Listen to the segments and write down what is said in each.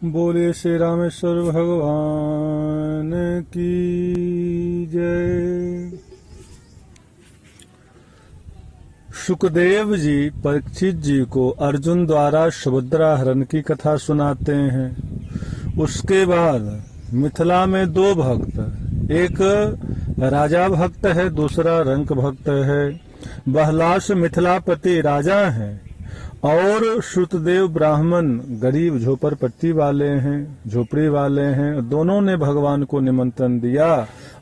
बोले श्री रामेश्वर भगवान की जय। सुखदेव जी परीक्षित जी को अर्जुन द्वारा सुभद्रा हरण की कथा सुनाते हैं। उसके बाद मिथिला में दो भक्त, एक राजा भक्त है, दूसरा रंक भक्त है। बहलाश मिथिलापति राजा हैं और श्रुतदेव ब्राह्मण गरीब झोपड़पट्टी वाले हैं, झोपड़ी वाले हैं। दोनों ने भगवान को निमंत्रण दिया।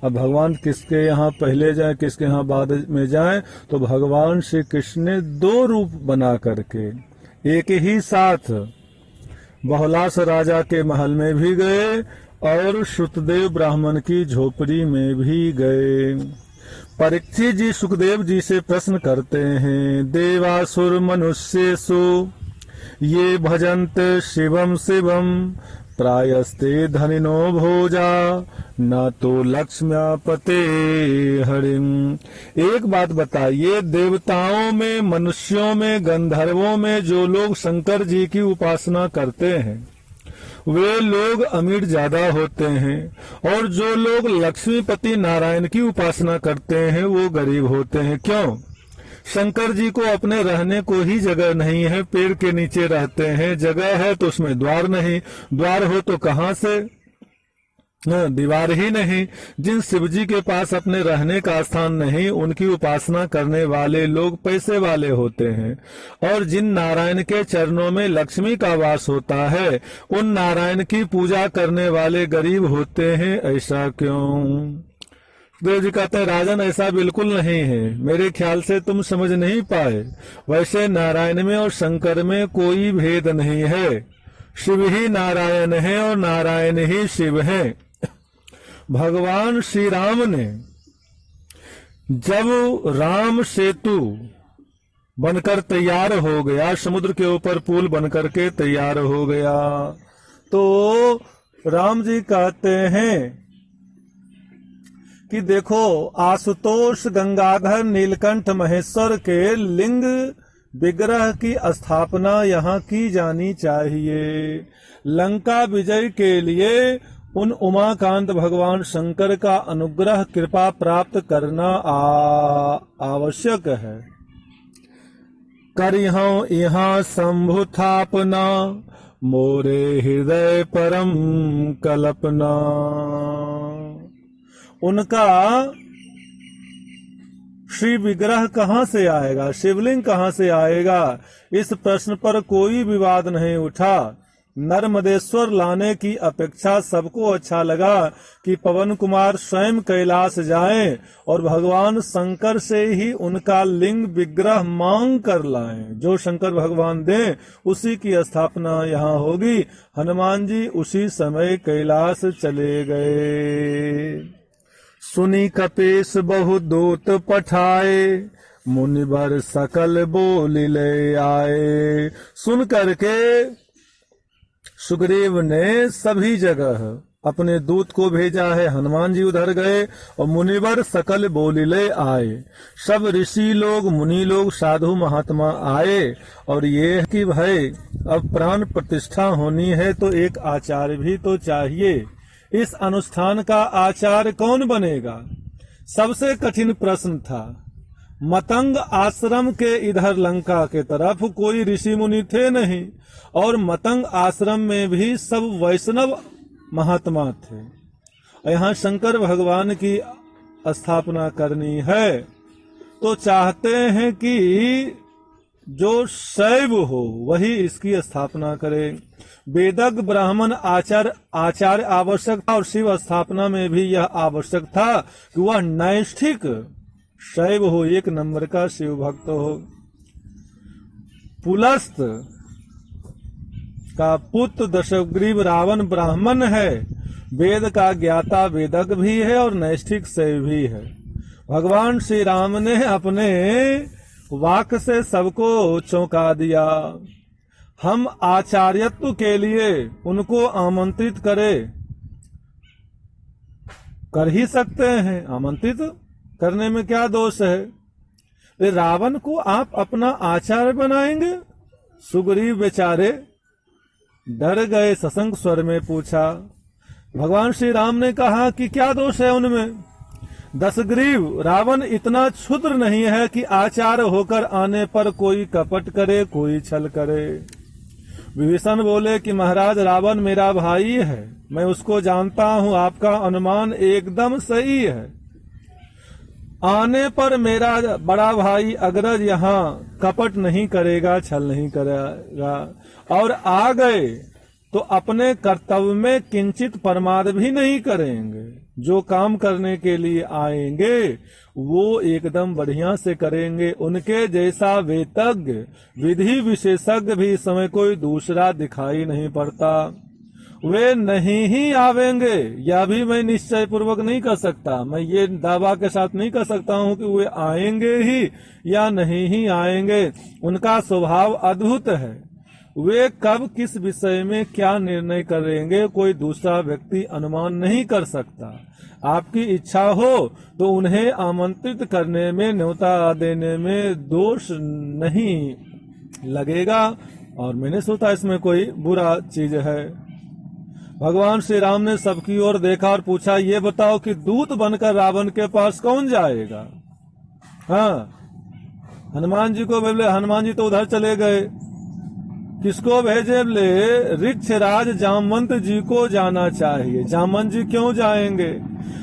अब भगवान किसके यहाँ पहले जाएं, किसके यहाँ बाद में जाएं, तो भगवान श्री कृष्ण ने दो रूप बना करके एक ही साथ बहलास राजा के महल में भी गए और श्रुतदेव ब्राह्मण की झोपड़ी में भी गए। परीक्षित जी सुखदेव जी से प्रश्न करते हैं, देवासुर मनुष्येषु ये भजन्त शिवम शिवम प्रायस्ते धनिनो भोजा न तो लक्ष्म्यापते हरिम। एक बात बताइए, देवताओं में, मनुष्यों में, गंधर्वों में जो लोग शंकर जी की उपासना करते हैं वे लोग अमीर ज्यादा होते हैं और जो लोग लक्ष्मीपति नारायण की उपासना करते हैं वो गरीब होते हैं। क्यों? शंकर जी को अपने रहने को ही जगह नहीं है, पेड़ के नीचे रहते हैं। जगह है तो उसमें द्वार नहीं, द्वार हो तो कहाँ से, दीवार ही नहीं। जिन शिवजी के पास अपने रहने का स्थान नहीं, उनकी उपासना करने वाले लोग पैसे वाले होते हैं और जिन नारायण के चरणों में लक्ष्मी का वास होता है उन नारायण की पूजा करने वाले गरीब होते हैं। ऐसा क्यों? देव जी कहते हैं, राजन ऐसा बिल्कुल नहीं है, मेरे ख्याल से तुम समझ नहीं पाए। वैसे नारायण में और शंकर में कोई भेद नहीं है। शिव ही नारायण है और नारायण ही शिव है। भगवान श्री राम ने जब राम सेतु बनकर तैयार हो गया, समुद्र के ऊपर पुल बनकर के तैयार हो गया, तो राम जी कहते हैं कि देखो, आशुतोष गंगाधर नीलकंठ महेश्वर के लिंग विग्रह की स्थापना यहाँ की जानी चाहिए। लंका विजय के लिए उन उमाकांत भगवान शंकर का अनुग्रह कृपा प्राप्त करना आवश्यक है। करिहं यहाँ शंभु थापना मोरे हृदय परम कल्पना। उनका श्री विग्रह कहाँ से आएगा, शिवलिंग कहाँ से आएगा, इस प्रश्न पर कोई विवाद नहीं उठा। नर्मदेश्वर लाने की अपेक्षा सबको अच्छा लगा कि पवन कुमार स्वयं कैलाश जाएं और भगवान शंकर से ही उनका लिंग विग्रह मांग कर लाएं। जो शंकर भगवान दें उसी की स्थापना यहाँ होगी। हनुमान जी उसी समय कैलाश चले गए। सुनी कपीस बहु दूत पठाए मुनिवर सकल बोल ले आए। सुन करके सुग्रीव ने सभी जगह अपने दूत को भेजा है। हनुमान जी उधर गए और मुनिवर सकल बोल ले आए। सब ऋषि लोग, मुनि लोग, साधु महात्मा आए और ये कि भाई अब प्राण प्रतिष्ठा होनी है तो एक आचार्य भी तो चाहिए। इस अनुष्ठान का आचार्य कौन बनेगा? सबसे कठिन प्रश्न था। मतंग आश्रम के इधर लंका के तरफ कोई ऋषि मुनि थे नहीं और मतंग आश्रम में भी सब वैष्णव महात्मा थे। यहाँ शंकर भगवान की स्थापना करनी है तो चाहते हैं कि जो शैव हो वही इसकी स्थापना करे। वेदज्ञ ब्राह्मण आचार्य आवश्यक था और शिव स्थापना में भी यह आवश्यक था कि वह नैष्ठिक शैव हो, एक नंबर का शिव भक्त हो। पुलस्त का पुत्र दशग्रीव रावण ब्राह्मण है, वेद का ज्ञाता वेदज्ञ भी है और नैष्ठिक शैव भी है। भगवान श्री राम ने अपने वाक से सबको चौंका दिया। हम आचार्यत्व के लिए उनको आमंत्रित कर ही सकते हैं। आमंत्रित करने में क्या दोष है? रावण को आप अपना आचार्य बनाएंगे? सुग्रीव बेचारे डर गए, सशंक स्वर में पूछा। भगवान श्री राम ने कहा कि क्या दोष है उनमें? दशग्रीव, रावण इतना क्षुद्र नहीं है कि आचार होकर आने पर कोई कपट करे, कोई छल करे। विभीषण बोले कि महाराज, रावण मेरा भाई है, मैं उसको जानता हूँ, आपका अनुमान एकदम सही है। आने पर मेरा बड़ा भाई अग्रज यहाँ कपट नहीं करेगा, छल नहीं करेगा, और आ गए तो अपने कर्तव्य में किंचित प्रमाद भी नहीं करेंगे। जो काम करने के लिए आएंगे वो एकदम बढ़िया से करेंगे। उनके जैसा वेतज्ञ, विधि विशेषज्ञ भी इस समय कोई दूसरा दिखाई नहीं पड़ता। वे नहीं ही आवेंगे, यह भी मैं निश्चय पूर्वक नहीं कर सकता। मैं ये दावा के साथ नहीं कर सकता हूँ कि वे आएंगे ही या नहीं ही आएंगे। उनका स्वभाव अद्भुत है। वे कब किस विषय में क्या निर्णय करेंगे कोई दूसरा व्यक्ति अनुमान नहीं कर सकता। आपकी इच्छा हो तो उन्हें आमंत्रित करने में, न्योता देने में दोष नहीं लगेगा, और मैंने सोचा इसमें कोई बुरा चीज है। भगवान श्री राम ने सबकी ओर देखा और पूछा, ये बताओ कि दूत बनकर रावण के पास कौन जाएगा? हाँ, हनुमान जी को बोले, हनुमान जी तो उधर चले गए। किसको भेजे? बोले ऋक्षराज जामवंत जी को जाना चाहिए। जामवंत जी क्यों जाएंगे?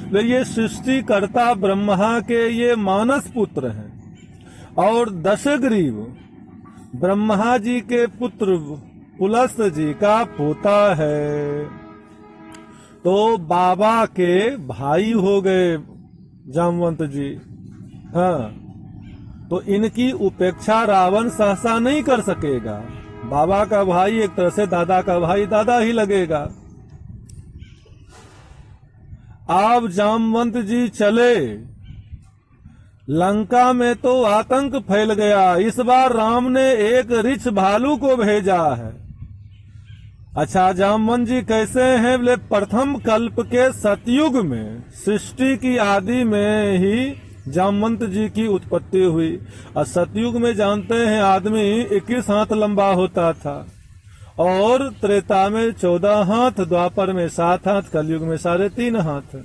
बोले ये सृष्टिकर्ता ब्रह्मा के ये मानस पुत्र हैं, और दशग्रीव ब्रह्मा जी के पुत्र पुलस्त जी का पोता है, तो बाबा के भाई हो गए जामवंत जी। हाँ, तो इनकी उपेक्षा रावण सहसा नहीं कर सकेगा। बाबा का भाई एक तरह से दादा का भाई दादा ही लगेगा। अब जामवंत जी चले, लंका में तो आतंक फैल गया। इस बार राम ने एक ऋक्ष भालू को भेजा है। अच्छा, जामवंत जी कैसे हैं? बोले प्रथम कल्प के सतयुग में, सृष्टि की आदि में ही जामवंत जी की उत्पत्ति हुई। और सतयुग में जानते हैं आदमी 21 हाथ लंबा होता था, और त्रेता में 14 हाथ, द्वापर में 7 हाथ, कलयुग में 3.5 हाथ।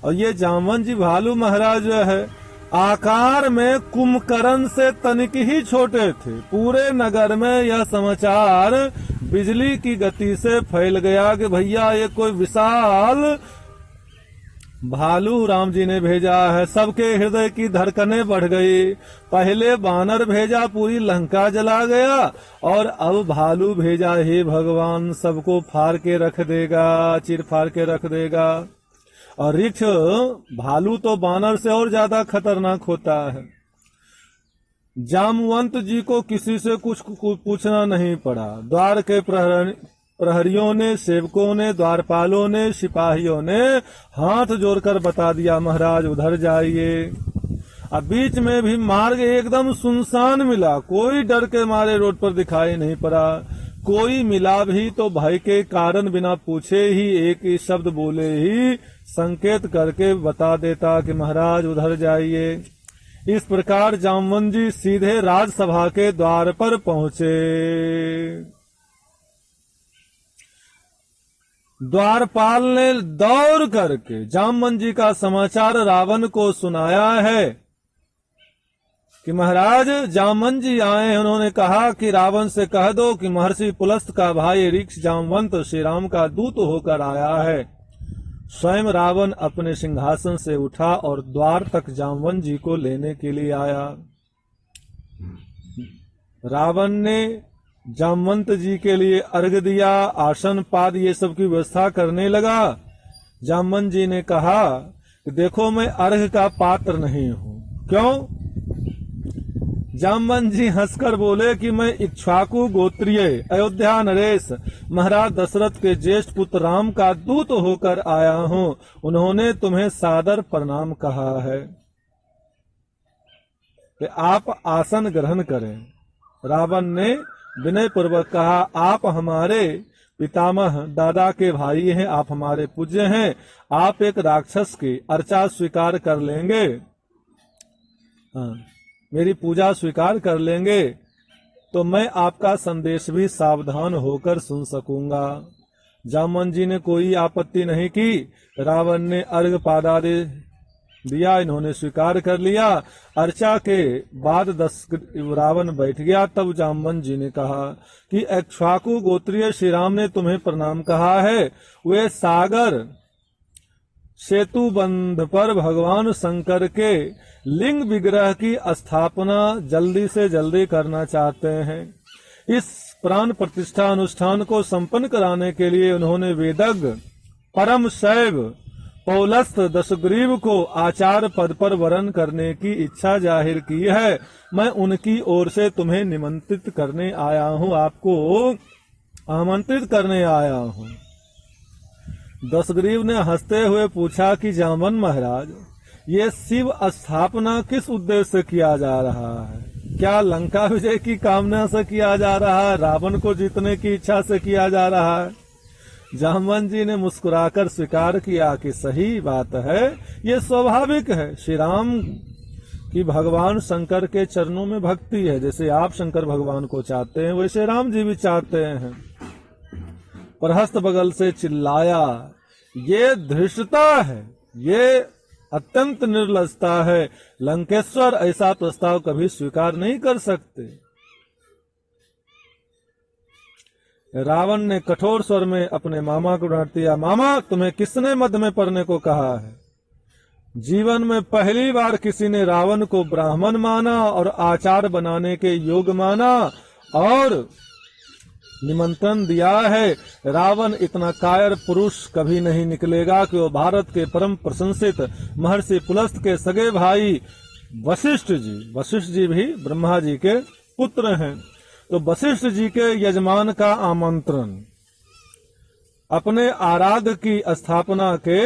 और ये जामवंत जी भालू महाराज जो है, आकार में कुंभकर्ण से तनिक ही छोटे थे। पूरे नगर में यह समाचार बिजली की गति से फैल गया कि भैया ये कोई विशाल भालू राम जी ने भेजा है। सबके हृदय की धड़कनें बढ़ गई। पहले बानर भेजा, पूरी लंका जला गया, और अब भालू भेजा। हे भगवान, सबको फाड़ के रख देगा, चिर फाड़ के रख देगा। और ऋक्ष भालू तो बानर से और ज्यादा खतरनाक होता है। जामवंत जी को किसी से कुछ पूछना नहीं पड़ा। द्वार के प्रहरियों ने, सेवकों ने, द्वारपालों ने, सिपाहियों ने हाथ जोड़कर बता दिया, महाराज उधर जाइए। अब बीच में भी मार्ग एकदम सुनसान मिला। कोई डर के मारे रोड पर दिखाई नहीं पड़ा। कोई मिला भी तो भय के कारण बिना पूछे ही एक ही शब्द बोले ही संकेत करके बता देता कि महाराज उधर जाइए। इस प्रकार जामवंत जी सीधे राजसभा के द्वार पर पहुंचे। द्वारपाल ने दौड़ करके जामवंत जी का समाचार रावण को सुनाया है कि महाराज जामवंत जी आए हैं। उन्होंने कहा कि रावण से कह दो कि महर्षि पुलस्त का भाई ऋक्ष जामवंत श्री राम का दूत होकर आया है। स्वयं रावण अपने सिंहासन से उठा और द्वार तक जामवंत जी को लेने के लिए आया। रावण ने जामवंत जी के लिए अर्घ दिया, आसन पाद ये सब की व्यवस्था करने लगा। जामवंत जी ने कहा कि देखो मैं अर्घ का पात्र नहीं हूँ। क्यों? जामवंत जी हंसकर बोले कि मैं इक्ष्वाकु गोत्रीय अयोध्या नरेश महाराज दशरथ के ज्येष्ठ पुत्र राम का दूत होकर आया हूँ। उन्होंने तुम्हें सादर प्रणाम कहा है कि आप आसन ग्रहण करें। रावण ने विनय पूर्वक कहा, आप हमारे पितामह दादा के भाई हैं, आप हमारे पूज्य हैं। आप एक राक्षस की अर्चा स्वीकार कर लेंगे, हाँ, मेरी पूजा स्वीकार कर लेंगे तो मैं आपका संदेश भी सावधान होकर सुन सकूंगा। जामवंत जी ने कोई आपत्ति नहीं की। रावण ने अर्घ पादादि दिया, इन्होंने स्वीकार कर लिया। अर्चा के बाद 10 रावण बैठ गया। तब जामवंत जी ने कहा कि इक्ष्वाकु गोत्रीय श्री राम ने तुम्हें प्रणाम कहा है। वे सागर सेतु बंध पर भगवान शंकर के लिंग विग्रह की स्थापना जल्दी से जल्दी करना चाहते हैं। इस प्राण प्रतिष्ठा अनुष्ठान को संपन्न कराने के लिए उन्होंने वेदज्ञ परम शैव पौलस्त दशग्रीव को आचार्य पद पर वरण करने की इच्छा जाहिर की है। मैं उनकी ओर से तुम्हें निमंत्रित करने आया हूँ, आपको आमंत्रित करने आया हूँ। दशग्रीव ने हंसते हुए पूछा कि जामवंत महाराज, ये शिव स्थापना किस उद्देश्य से किया जा रहा है? क्या लंका विजय की कामना से किया जा रहा है? रावण को जीतने की इच्छा से किया जा रहा है? जामवंत जी ने मुस्कुराकर स्वीकार किया कि सही बात है, ये स्वाभाविक है। श्री राम की भगवान शंकर के चरणों में भक्ति है। जैसे आप शंकर भगवान को चाहते हैं, वैसे राम जी भी चाहते हैं। प्रहस्त बगल से चिल्लाया, ये धृष्टता है, ये अत्यंत निर्लजता है। लंकेश्वर ऐसा प्रस्ताव कभी स्वीकार नहीं कर सकते। रावण ने कठोर स्वर में अपने मामा को डांट दिया, मामा तुम्हें किसने मध्य में पड़ने को कहा है? जीवन में पहली बार किसी ने रावण को ब्राह्मण माना और आचार बनाने के योग माना और निमंत्रण दिया है। रावण इतना कायर पुरुष कभी नहीं निकलेगा कि वो भारत के परम प्रशंसित महर्षि पुलस्त के सगे भाई वशिष्ठ जी भी ब्रह्मा जी के पुत्र हैं। तो वशिष्ठ जी के यजमान का आमंत्रण, अपने आराध्य की स्थापना के,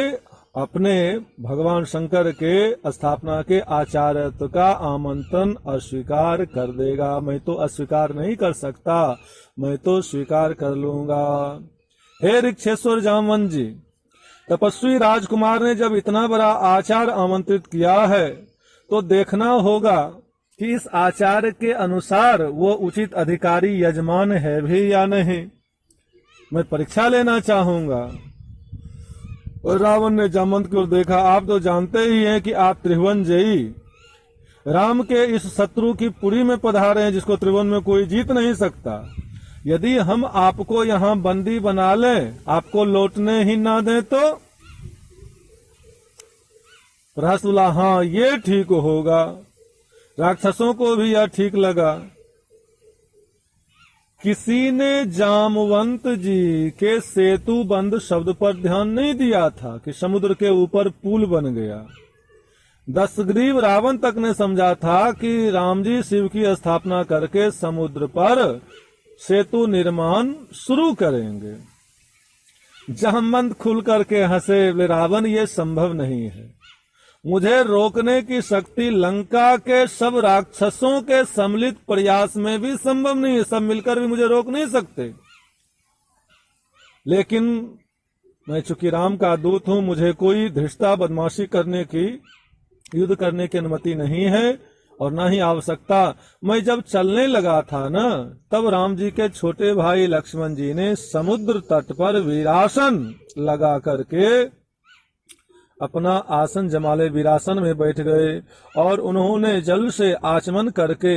अपने भगवान शंकर के स्थापना के आचार्यत्व का आमंत्रण अस्वीकार कर देगा। मैं तो अस्वीकार नहीं कर सकता, मैं तो स्वीकार कर लूंगा। हे ऋक्षेश्वर जामवंत जी, तपस्वी राजकुमार ने जब इतना बड़ा आचार आमंत्रित किया है तो देखना होगा कि इस आचार के अनुसार वो उचित अधिकारी यजमान है भी या नहीं। मैं परीक्षा लेना चाहूंगा। और रावण ने जामवंत को देखा, आप तो जानते ही हैं कि आप त्रिभुवन जयी राम के इस शत्रु की पुरी में पधारे हैं, जिसको त्रिभुवन में कोई जीत नहीं सकता। यदि हम आपको यहाँ बंदी बना लें, आपको लौटने ही ना दें तो? प्रहसुला, हाँ ये ठीक होगा। राक्षसों को भी यह ठीक लगा। किसी ने जामवंत जी के सेतु बंद शब्द पर ध्यान नहीं दिया था कि समुद्र के ऊपर पुल बन गया। दशग्रीव रावण तक ने समझा था कि राम जी शिव की स्थापना करके समुद्र पर सेतु निर्माण शुरू करेंगे। जामवंत खुल करके हंसे, बोले रावण ये संभव नहीं है। मुझे रोकने की शक्ति लंका के सब राक्षसों के सम्मिलित प्रयास में भी संभव नहीं है। सब मिलकर भी मुझे रोक नहीं सकते। लेकिन मैं चूंकि राम का दूत हूं, मुझे कोई धृष्टता बदमाशी करने की, युद्ध करने की अनुमति नहीं है और न ही आवश्यकता। मैं जब चलने लगा था ना, तब राम जी के छोटे भाई लक्ष्मण जी ने समुद्र तट पर वीरासन लगा करके अपना आसन जमाले वीरासन में बैठ गए और उन्होंने जल से आचमन करके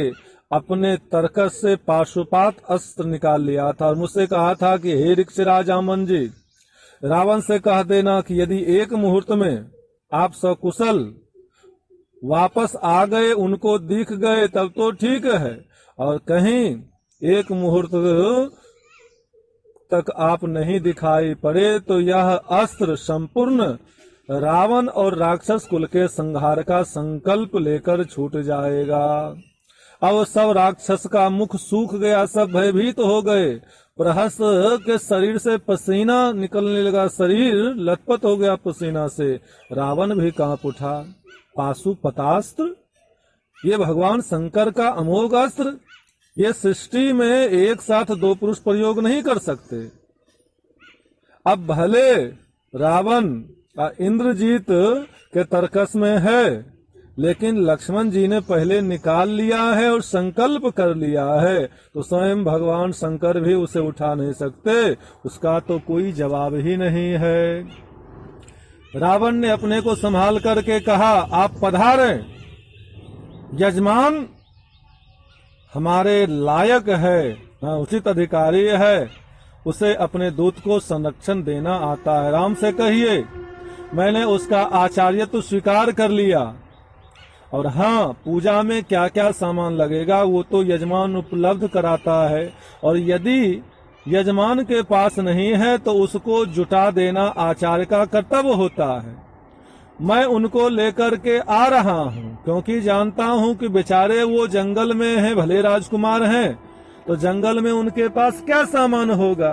अपने तरकस से पाशुपात अस्त्र निकाल लिया था और मुझसे कहा था कि हे ऋक्षराज जामवंत जी, रावण से कह देना कि यदि एक मुहूर्त में आप सकुशल वापस आ गए, उनको दिख गए, तब तो ठीक है, और कहीं एक मुहूर्त तक आप नहीं दिखाई पड़े तो यह अस्त्र संपूर्ण रावण और राक्षस कुल के संहार का संकल्प लेकर छूट जाएगा। अब सब राक्षस का मुख सूख गया, सब भयभीत हो गए। प्रहस्त के शरीर से पसीना निकलने लगा, शरीर लथपथ हो गया पसीना से। रावण भी कांप उठा। पाशुपतास्त्र, ये भगवान शंकर का अमोघ अस्त्र, ये सृष्टि में एक साथ दो पुरुष प्रयोग नहीं कर सकते। अब भले रावण इंद्रजीत के तरकस में है, लेकिन लक्ष्मण जी ने पहले निकाल लिया है और संकल्प कर लिया है, तो स्वयं भगवान शंकर भी उसे उठा नहीं सकते, उसका तो कोई जवाब ही नहीं है। रावण ने अपने को संभाल करके कहा, आप पधारें, यजमान हमारे लायक है, उचित अधिकारी है, उसे अपने दूत को संरक्षण देना आता है। राम से कहिए मैंने उसका आचार्यत्व स्वीकार कर लिया, और हाँ, पूजा में क्या क्या सामान लगेगा वो तो यजमान उपलब्ध कराता है, और यदि यजमान के पास नहीं है तो उसको जुटा देना आचार्य का कर्तव्य होता है। मैं उनको लेकर के आ रहा हूँ, क्योंकि जानता हूँ कि बेचारे वो जंगल में हैं, भले राजकुमार हैं, तो जंगल में उनके पास क्या सामान होगा।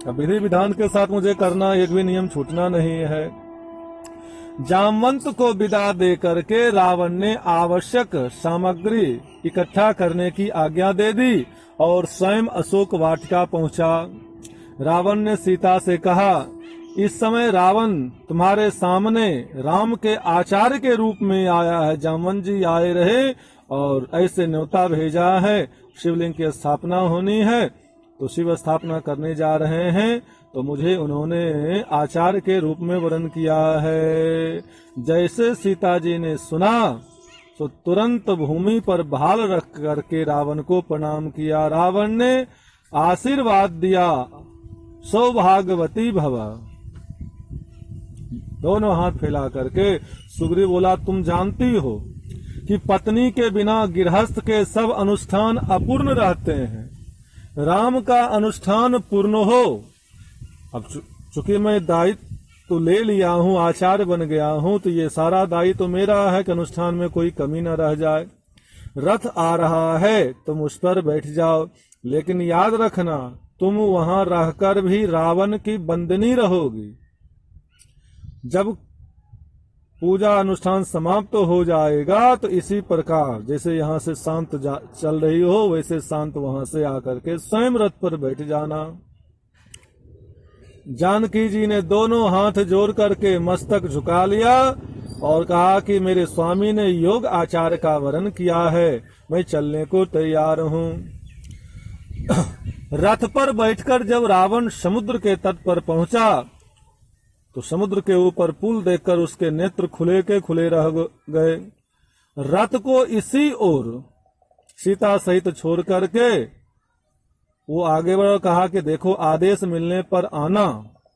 अब विधि विधान के साथ मुझे करना, एक भी नियम छूटना नहीं है। जामवंत को विदा दे करके रावण ने आवश्यक सामग्री इकट्ठा करने की आज्ञा दे दी और स्वयं अशोक वाटिका पहुंचा। रावण ने सीता से कहा, इस समय रावण तुम्हारे सामने राम के आचार्य के रूप में आया है। जामवंत जी आए रहे और ऐसे न्योता भेजा है, शिवलिंग की स्थापना होनी है, तो शिव स्थापना करने जा रहे हैं, तो मुझे उन्होंने आचार्य के रूप में वर्ण किया है। जैसे सीता जी ने सुना तो तुरंत भूमि पर भाल रख करके रावण को प्रणाम किया। रावण ने आशीर्वाद दिया, सौभाग्यवती भव, दोनों हाथ फैला करके। सुग्रीव बोला, तुम जानती हो कि पत्नी के बिना गृहस्थ के सब अनुष्ठान अपूर्ण रहते हैं, राम का अनुष्ठान पूर्ण हो। अब चूंकि मैं दायित्व तो ले लिया हूँ, आचार्य बन गया हूँ, तो ये सारा दायित्व तो मेरा है कि अनुष्ठान में कोई कमी न रह जाए। रथ आ रहा है, तुम उस पर बैठ जाओ, लेकिन याद रखना तुम वहां रहकर भी रावण की बंदनी रहोगी। जब पूजा अनुष्ठान समाप्त हो जाएगा तो इसी प्रकार जैसे यहाँ से शांत चल रही हो, वैसे शांत वहां से आकर के स्वयं रथ पर बैठ जाना। जानकी जी ने दोनों हाथ जोड़ करके मस्तक झुका लिया और कहा कि मेरे स्वामी ने योग आचार्य का वर्ण किया है, मैं चलने को तैयार हूँ। रथ पर बैठकर जब रावण समुद्र के तट पर पहुंचा तो समुद्र के ऊपर पुल देखकर उसके नेत्र खुले के खुले रह गए। रथ को इसी ओर सीता सहित छोड़ करके वो आगे बढ़, कहा कि देखो आदेश मिलने पर आना,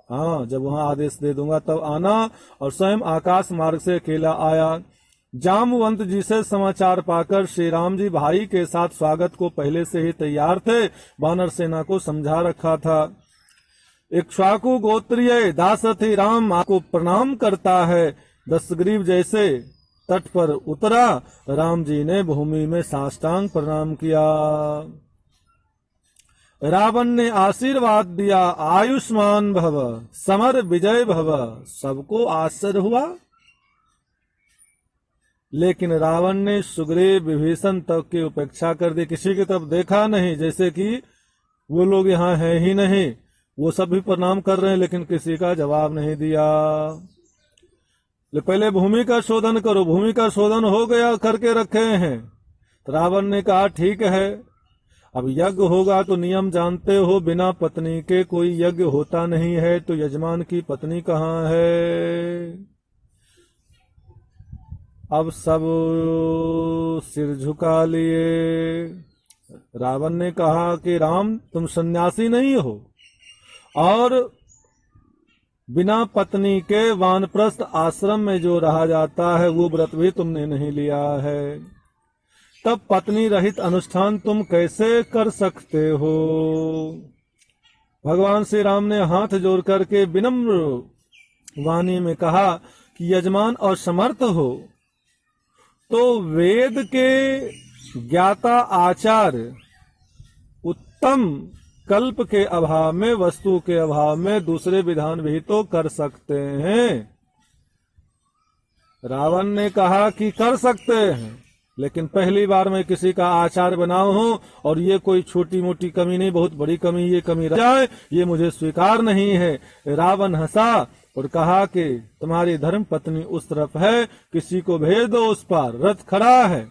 हाँ जब वहां आदेश दे दूंगा तब आना, और स्वयं आकाश मार्ग से अकेला आया। जामवंत जी से समाचार पाकर श्री राम जी भाई के साथ स्वागत को पहले से ही तैयार थे, वानर सेना को समझा रखा था। इक्ष्वाकु गोत्रीय दासरथी राम आपको प्रणाम करता है। दशग्रीव जैसे तट पर उतरा, राम जी ने भूमि में साष्टांग प्रणाम किया। रावण ने आशीर्वाद दिया, आयुष्मान भव, समर विजय भव। सबको आश्चर्य हुआ, लेकिन रावण ने सुग्रीव विभीषण तक की उपेक्षा कर दी, किसी की तरफ देखा नहीं, जैसे कि वो लोग यहाँ हैं ही नहीं। वो सब भी प्रणाम कर रहे हैं लेकिन किसी का जवाब नहीं दिया। पहले भूमि का शोधन करो, भूमि का शोधन हो गया, करके रखे हैं। तो रावण ने कहा ठीक है, अब यज्ञ होगा तो नियम जानते हो, बिना पत्नी के कोई यज्ञ होता नहीं है, तो यजमान की पत्नी कहाँ है। अब सब सिर झुका लिए। रावण ने कहा कि राम तुम सन्यासी नहीं हो और बिना पत्नी के वानप्रस्थ आश्रम में जो रहा जाता है वो व्रत भी तुमने नहीं लिया है, तब पत्नी रहित अनुष्ठान तुम कैसे कर सकते हो। भगवान श्री राम ने हाथ जोड़ करके विनम्र वाणी में कहा कि यजमान और समर्थ हो तो वेद के ज्ञाता आचार्य उत्तम कल्प के अभाव में, वस्तु के अभाव में दूसरे विधान भी तो कर सकते हैं। रावण ने कहा कि कर सकते हैं, लेकिन पहली बार मैं किसी का आचार्य बना हूं और ये कोई छोटी मोटी कमी नहीं, बहुत बड़ी कमी, ये कमी रह जाए ये मुझे स्वीकार नहीं है। रावण हंसा और कहा कि तुम्हारी धर्म पत्नी उस तरफ है, किसी को भेज दो उस पार, रथ खड़ा है।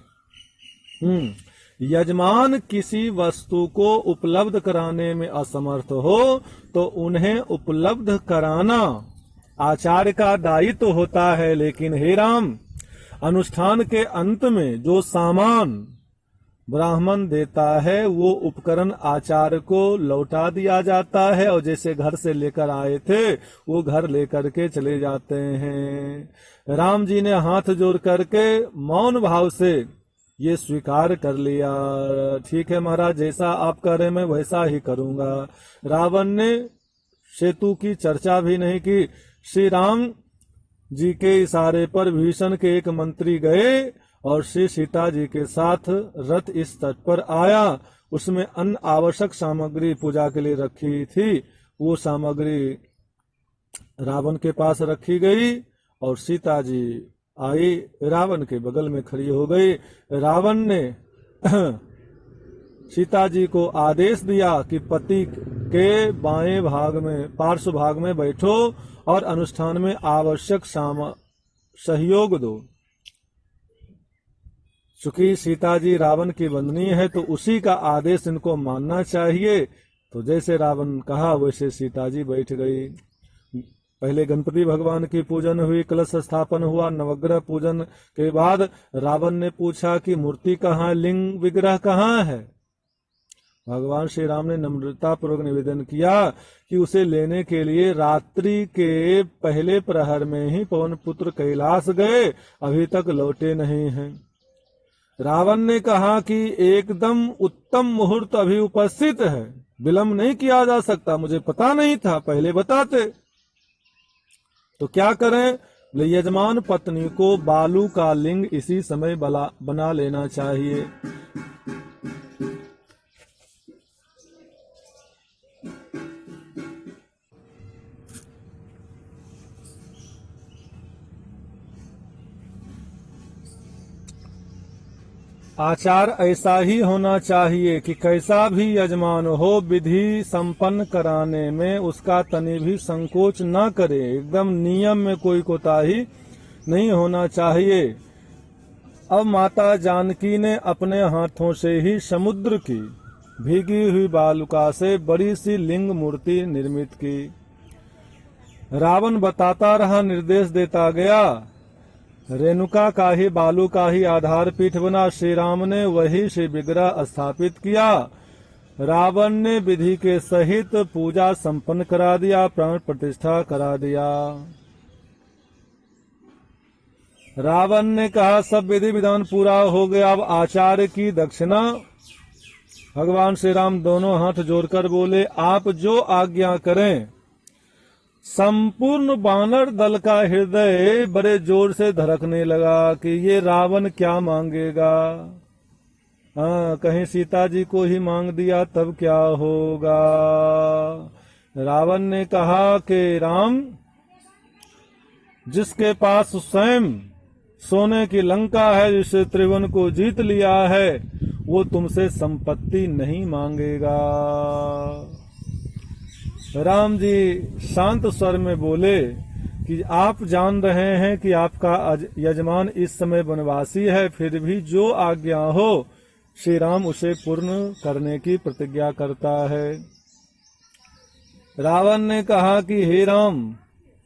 यजमान किसी वस्तु को उपलब्ध कराने में असमर्थ हो तो उन्हें उपलब्ध कराना आचार्य का दायित्व होता है। लेकिन हे राम, अनुष्ठान के अंत में जो सामान ब्राह्मण देता है वो उपकरण आचार्य को लौटा दिया जाता है, और जैसे घर से लेकर आए थे वो घर लेकर के चले जाते हैं। राम जी ने हाथ जोड़ करके मौन भाव से ये स्वीकार कर लिया। ठीक है महाराज, जैसा आप कह रहे मैं वैसा ही करूंगा। रावण ने सेतु की चर्चा भी नहीं की। श्री राम जी के इशारे पर भीषण के एक मंत्री गए और श्री सीता जी के साथ रथ इस तट पर आया। उसमें अन्य आवश्यक सामग्री पूजा के लिए रखी थी, वो सामग्री रावण के पास रखी गई और सीता जी आई, रावण के बगल में खड़ी हो गई। रावण ने सीता जी को आदेश दिया कि पति के बाएं भाग में, पार्श्व भाग में बैठो और अनुष्ठान में आवश्यक सहयोग दो। चूंकि सीता जी रावण की बंधनी है तो उसी का आदेश इनको मानना चाहिए। तो जैसे रावण कहा वैसे सीता जी बैठ गई। पहले गणपति भगवान की पूजन हुई, कलश स्थापन हुआ, नवग्रह पूजन के बाद रावण ने पूछा कि मूर्ति कहाँ, लिंग विग्रह कहाँ है। भगवान श्री राम ने नम्रता पूर्वक निवेदन किया कि उसे लेने के लिए रात्रि के पहले प्रहर में ही पवन पुत्र कैलाश गए, अभी तक लौटे नहीं हैं। रावण ने कहा कि एकदम उत्तम मुहूर्त अभी उपस्थित है, विलंब नहीं किया जा सकता, मुझे पता नहीं था, पहले बताते। तो क्या करें? यजमान पत्नी को बालू का लिंग इसी समय बना लेना चाहिए। आचार ऐसा ही होना चाहिए कि कैसा भी यजमान हो, विधि संपन्न कराने में उसका तनि भी संकोच न करे। एकदम नियम में कोई कोताही नहीं होना चाहिए। अब माता जानकी ने अपने हाथों से ही समुद्र की भीगी हुई बालुका से बड़ी सी लिंग मूर्ति निर्मित की। रावण बताता रहा, निर्देश देता गया। रेणुका का ही, बालू का ही आधार पीठ बना। श्री राम ने वही श्री विग्रह स्थापित किया। रावण ने विधि के सहित पूजा संपन्न करा दिया, प्राण प्रतिष्ठा करा दिया। रावण ने कहा सब विधि विधान पूरा हो गया, अब आचार्य की दक्षिणा। भगवान श्री राम दोनों हाथ जोड़कर बोले, आप जो आज्ञा करें। संपूर्ण वानर दल का हृदय बड़े जोर से धड़कने लगा कि ये रावण क्या मांगेगा। हाँ, कहीं सीता जी को ही मांग दिया तब क्या होगा। रावण ने कहा कि राम, जिसके पास स्वयं सोने की लंका है, जिससे त्रिभुवन को जीत लिया है, वो तुमसे संपत्ति नहीं मांगेगा। राम जी शांत स्वर में बोले कि आप जान रहे हैं कि आपका यजमान इस समय वनवासी है, फिर भी जो आज्ञा हो श्री राम उसे पूर्ण करने की प्रतिज्ञा करता है। रावण ने कहा कि हे राम,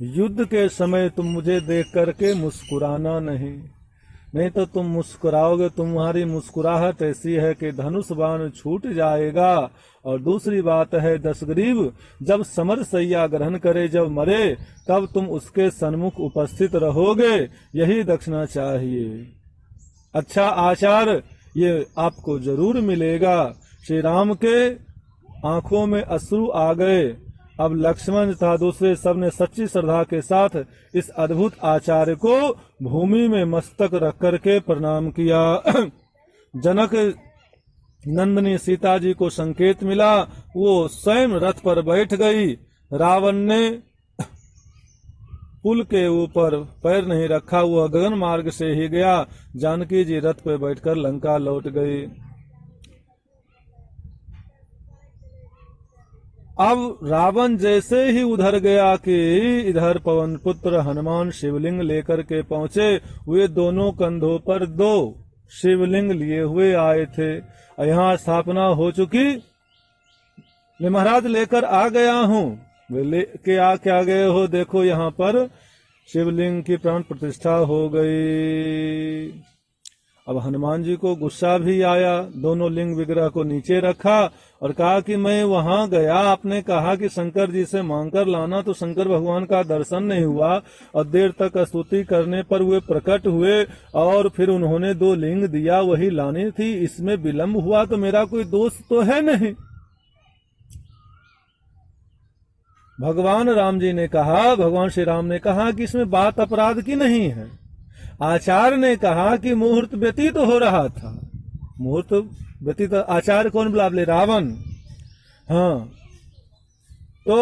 युद्ध के समय तुम मुझे देख करके मुस्कुराना नहीं तो तुम मुस्कुराओगे, तुम्हारी मुस्कुराहट ऐसी है कि धनुष बाण छूट जाएगा। और दूसरी बात है, दशग्रीव जब समर सैया ग्रहण करे, जब मरे, तब तुम उसके सन्मुख उपस्थित रहोगे, यही दक्षिणा चाहिए। अच्छा आचार, ये आपको जरूर मिलेगा। श्री राम के आंखों में अश्रु आ गए। अब लक्ष्मण तथा दूसरे सब ने सच्ची श्रद्धा के साथ इस अद्भुत आचार्य को भूमि में मस्तक रख करके प्रणाम किया। जनक नंदनी सीता जी को संकेत मिला, वो स्वयं रथ पर बैठ गई। रावण ने पुल के ऊपर पैर नहीं रखा, वो गगन मार्ग से ही गया। जानकी जी रथ पर बैठकर लंका लौट गई। अब रावण जैसे ही उधर गया कि इधर पवन पुत्र हनुमान शिवलिंग लेकर के पहुंचे। वे दोनों कंधों पर 2 शिवलिंग लिए हुए आए थे। यहाँ स्थापना हो चुकी, मैं महाराज लेकर आ गया हूँ। वे लेके आ गए हो, देखो यहाँ पर शिवलिंग की प्राण प्रतिष्ठा हो गई। अब हनुमान जी को गुस्सा भी आया, दोनों लिंग विग्रह को नीचे रखा और कहा कि मैं वहां गया, आपने कहा कि शंकर जी से मांगकर लाना, तो शंकर भगवान का दर्शन नहीं हुआ और देर तक स्तुति करने पर वे प्रकट हुए और फिर उन्होंने 2 लिंग दिया, वही लानी थी, इसमें विलंब हुआ तो मेरा कोई दोष तो है नहीं। भगवान राम जी ने कहा, भगवान श्री राम ने कहा कि इसमें बात अपराध की नहीं है। आचार्य ने कहा कि मुहूर्त व्यतीत हो रहा था, मुहूर्त व्यतीत, आचार्य कौन बुला ले? रावण। हाँ, तो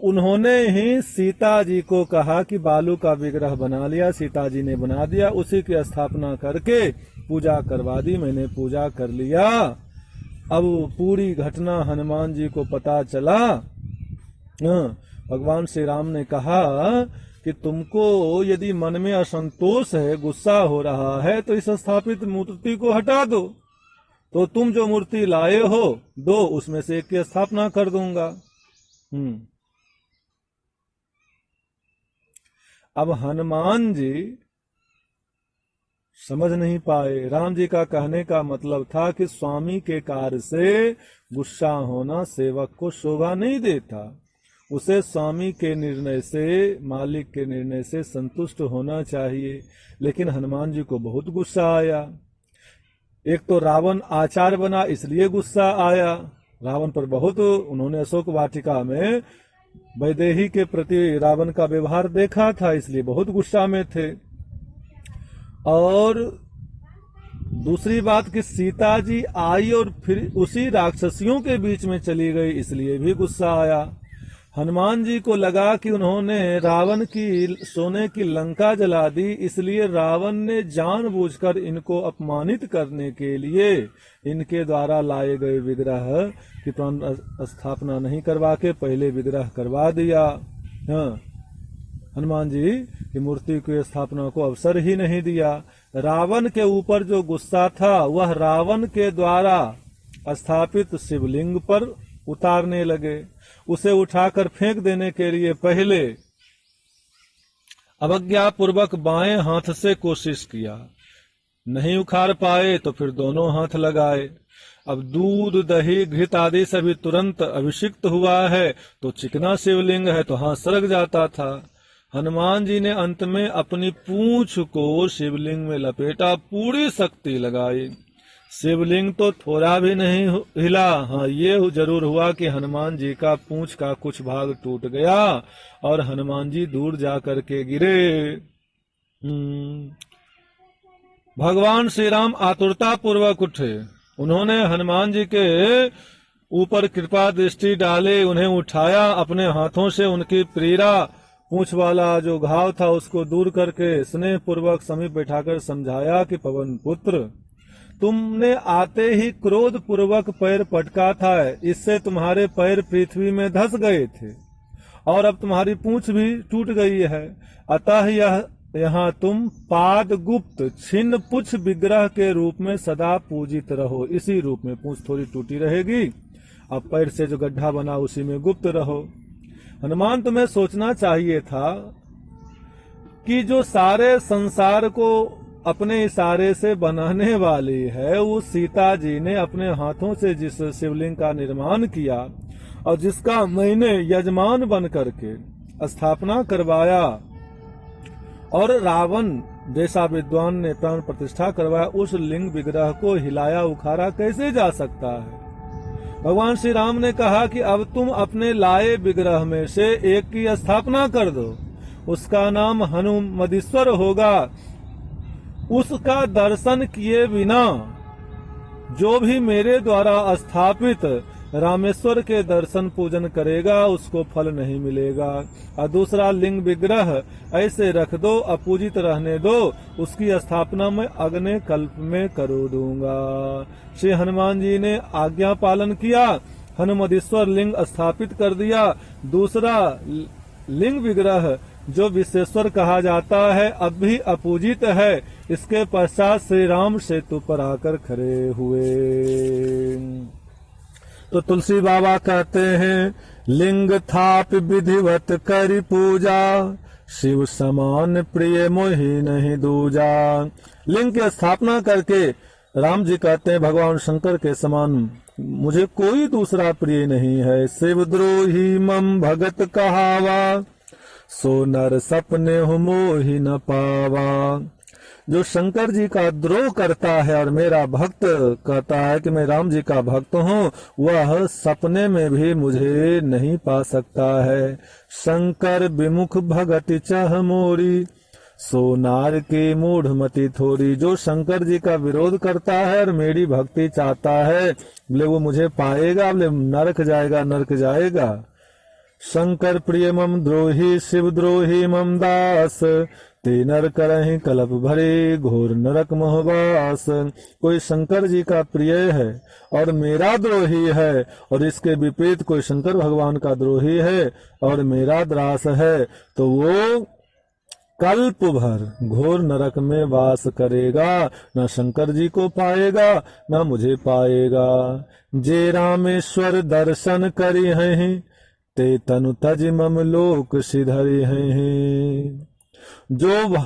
उन्होंने ही सीता जी को कहा कि बालू का विग्रह बना लिया, सीता जी ने बना दिया, उसी की स्थापना करके पूजा करवा दी, मैंने पूजा कर लिया। अब पूरी घटना हनुमान जी को पता चला। भगवान श्री राम ने कहा कि तुमको यदि मन में असंतोष है, गुस्सा हो रहा है, तो इस स्थापित मूर्ति को हटा दो, तो तुम जो मूर्ति लाए हो 2, उसमें से एक की स्थापना कर दूंगा। अब हनुमान जी समझ नहीं पाए। राम जी का कहने का मतलब था कि स्वामी के कार्य से गुस्सा होना सेवक को शोभा नहीं देता, उसे स्वामी के निर्णय से, मालिक के निर्णय से संतुष्ट होना चाहिए। लेकिन हनुमान जी को बहुत गुस्सा आया। एक तो रावण आचार्य बना, इसलिए गुस्सा आया रावण पर बहुत। उन्होंने अशोक वाटिका में वैदेही के प्रति रावण का व्यवहार देखा था, इसलिए बहुत गुस्सा में थे। और दूसरी बात कि सीता जी आई और फिर उसी राक्षसियों के बीच में चली गई, इसलिए भी गुस्सा आया। हनुमान जी को लगा कि उन्होंने रावण की सोने की लंका जला दी, इसलिए रावण ने जानबूझकर इनको अपमानित करने के लिए इनके द्वारा लाए गए विग्रह की प्राण स्थापना नहीं करवा के पहले विग्रह करवा दिया। हनुमान जी की मूर्ति की स्थापना को अवसर ही नहीं दिया। रावण के ऊपर जो गुस्सा था वह रावण के द्वारा स्थापित शिवलिंग पर उतारने लगे। उसे उठाकर फेंक देने के लिए पहले अवज्ञा पूर्वक बाएं हाथ से कोशिश किया, नहीं उखाड़ पाए तो फिर दोनों हाथ लगाए। अब दूध, दही, घृत आदि से भी तुरंत अभिषिक्त हुआ है, तो चिकना शिवलिंग है तो हाथ सरक जाता था। हनुमान जी ने अंत में अपनी पूंछ को शिवलिंग में लपेटा, पूरी शक्ति लगाई, शिवलिंग तो थोड़ा भी नहीं हिला। हाँ, ये जरूर हुआ कि हनुमान जी का पूंछ का कुछ भाग टूट गया और हनुमान जी दूर जाकर के गिरे। भगवान श्री राम आतुरता पूर्वक उठे, उन्होंने हनुमान जी के ऊपर कृपा दृष्टि डाले, उन्हें उठाया, अपने हाथों से उनकी पीड़ा, पूंछ वाला जो घाव था उसको दूर करके स्नेह पूर्वक समीप बैठाकर समझाया कि पवन पुत्र, तुमने आते ही क्रोध पूर्वक पैर पटका था, इससे तुम्हारे पैर पृथ्वी में धस गए थे और अब तुम्हारी पूंछ भी टूट गई है। अतः यहाँ तुम पाद गुप्त छिन्न पुछ विग्रह के रूप में सदा पूजित रहो। इसी रूप में पूंछ थोड़ी टूटी रहेगी, अब पैर से जो गड्ढा बना उसी में गुप्त रहो। हनुमान, तुम्हें सोचना चाहिए था कि जो सारे संसार को अपने इशारे से बनाने वाली है, वो सीता जी ने अपने हाथों से जिस शिवलिंग का निर्माण किया और जिसका मैंने यजमान बन करके स्थापना करवाया और रावण जैसा विद्वान ने प्राण प्रतिष्ठा करवाया, उस लिंग विग्रह को हिलाया उखाड़ा कैसे जा सकता है? भगवान श्री राम ने कहा कि अब तुम अपने लाए विग्रह में से एक की स्थापना कर दो, उसका नाम हनुमदीश्वर होगा। उसका दर्शन किए बिना जो भी मेरे द्वारा स्थापित रामेश्वर के दर्शन पूजन करेगा उसको फल नहीं मिलेगा। और दूसरा लिंग विग्रह ऐसे रख दो, अपूजित रहने दो, उसकी स्थापना मैं अगले कल्प में करो दूंगा। श्री हनुमान जी ने आज्ञा पालन किया हनुमदीश्वर लिंग स्थापित कर दिया। दूसरा लिंग विग्रह जो विश्वेश्वर कहा जाता है अब भी अपूजित है। इसके पश्चात श्री राम सेतु पर आकर खड़े हुए। तो तुलसी बाबा कहते हैं लिंग थाप विधिवत करी पूजा, शिव समान प्रिय मोहि नहीं दूजा। लिंग की स्थापना करके राम जी कहते हैं भगवान शंकर के समान मुझे कोई दूसरा प्रिय नहीं है। शिवद्रोही मम भगत कहावा, सो नर सपने हो मोहि न पावा। जो शंकर जी का द्रोह करता है और मेरा भक्त कहता है कि मैं राम जी का भक्त हूँ, वह सपने में भी मुझे नहीं पा सकता है। शंकर विमुख भगति चह मोरी, सोनार की मूढ़ मति थोड़ी। जो शंकर जी का विरोध करता है और मेरी भक्ति चाहता है, बोले वो मुझे पाएगा, बोले नरक जाएगा, नरक जाएगा। शंकर प्रिय मम द्रोही, शिव द्रोही मम दास, ते नर करहि कलप भरे, घोर नरक मोहवास। कोई शंकर जी का प्रिय है और मेरा द्रोही है, और इसके विपरीत कोई शंकर भगवान का द्रोही है और मेरा दास है, तो वो कल्प भर घोर नरक में वास करेगा, न शंकर जी को पाएगा न मुझे पाएगा। जे रामेश्वर दर्शन करी हैं, ते तनु तज मम लोक सिधरि हैं। जो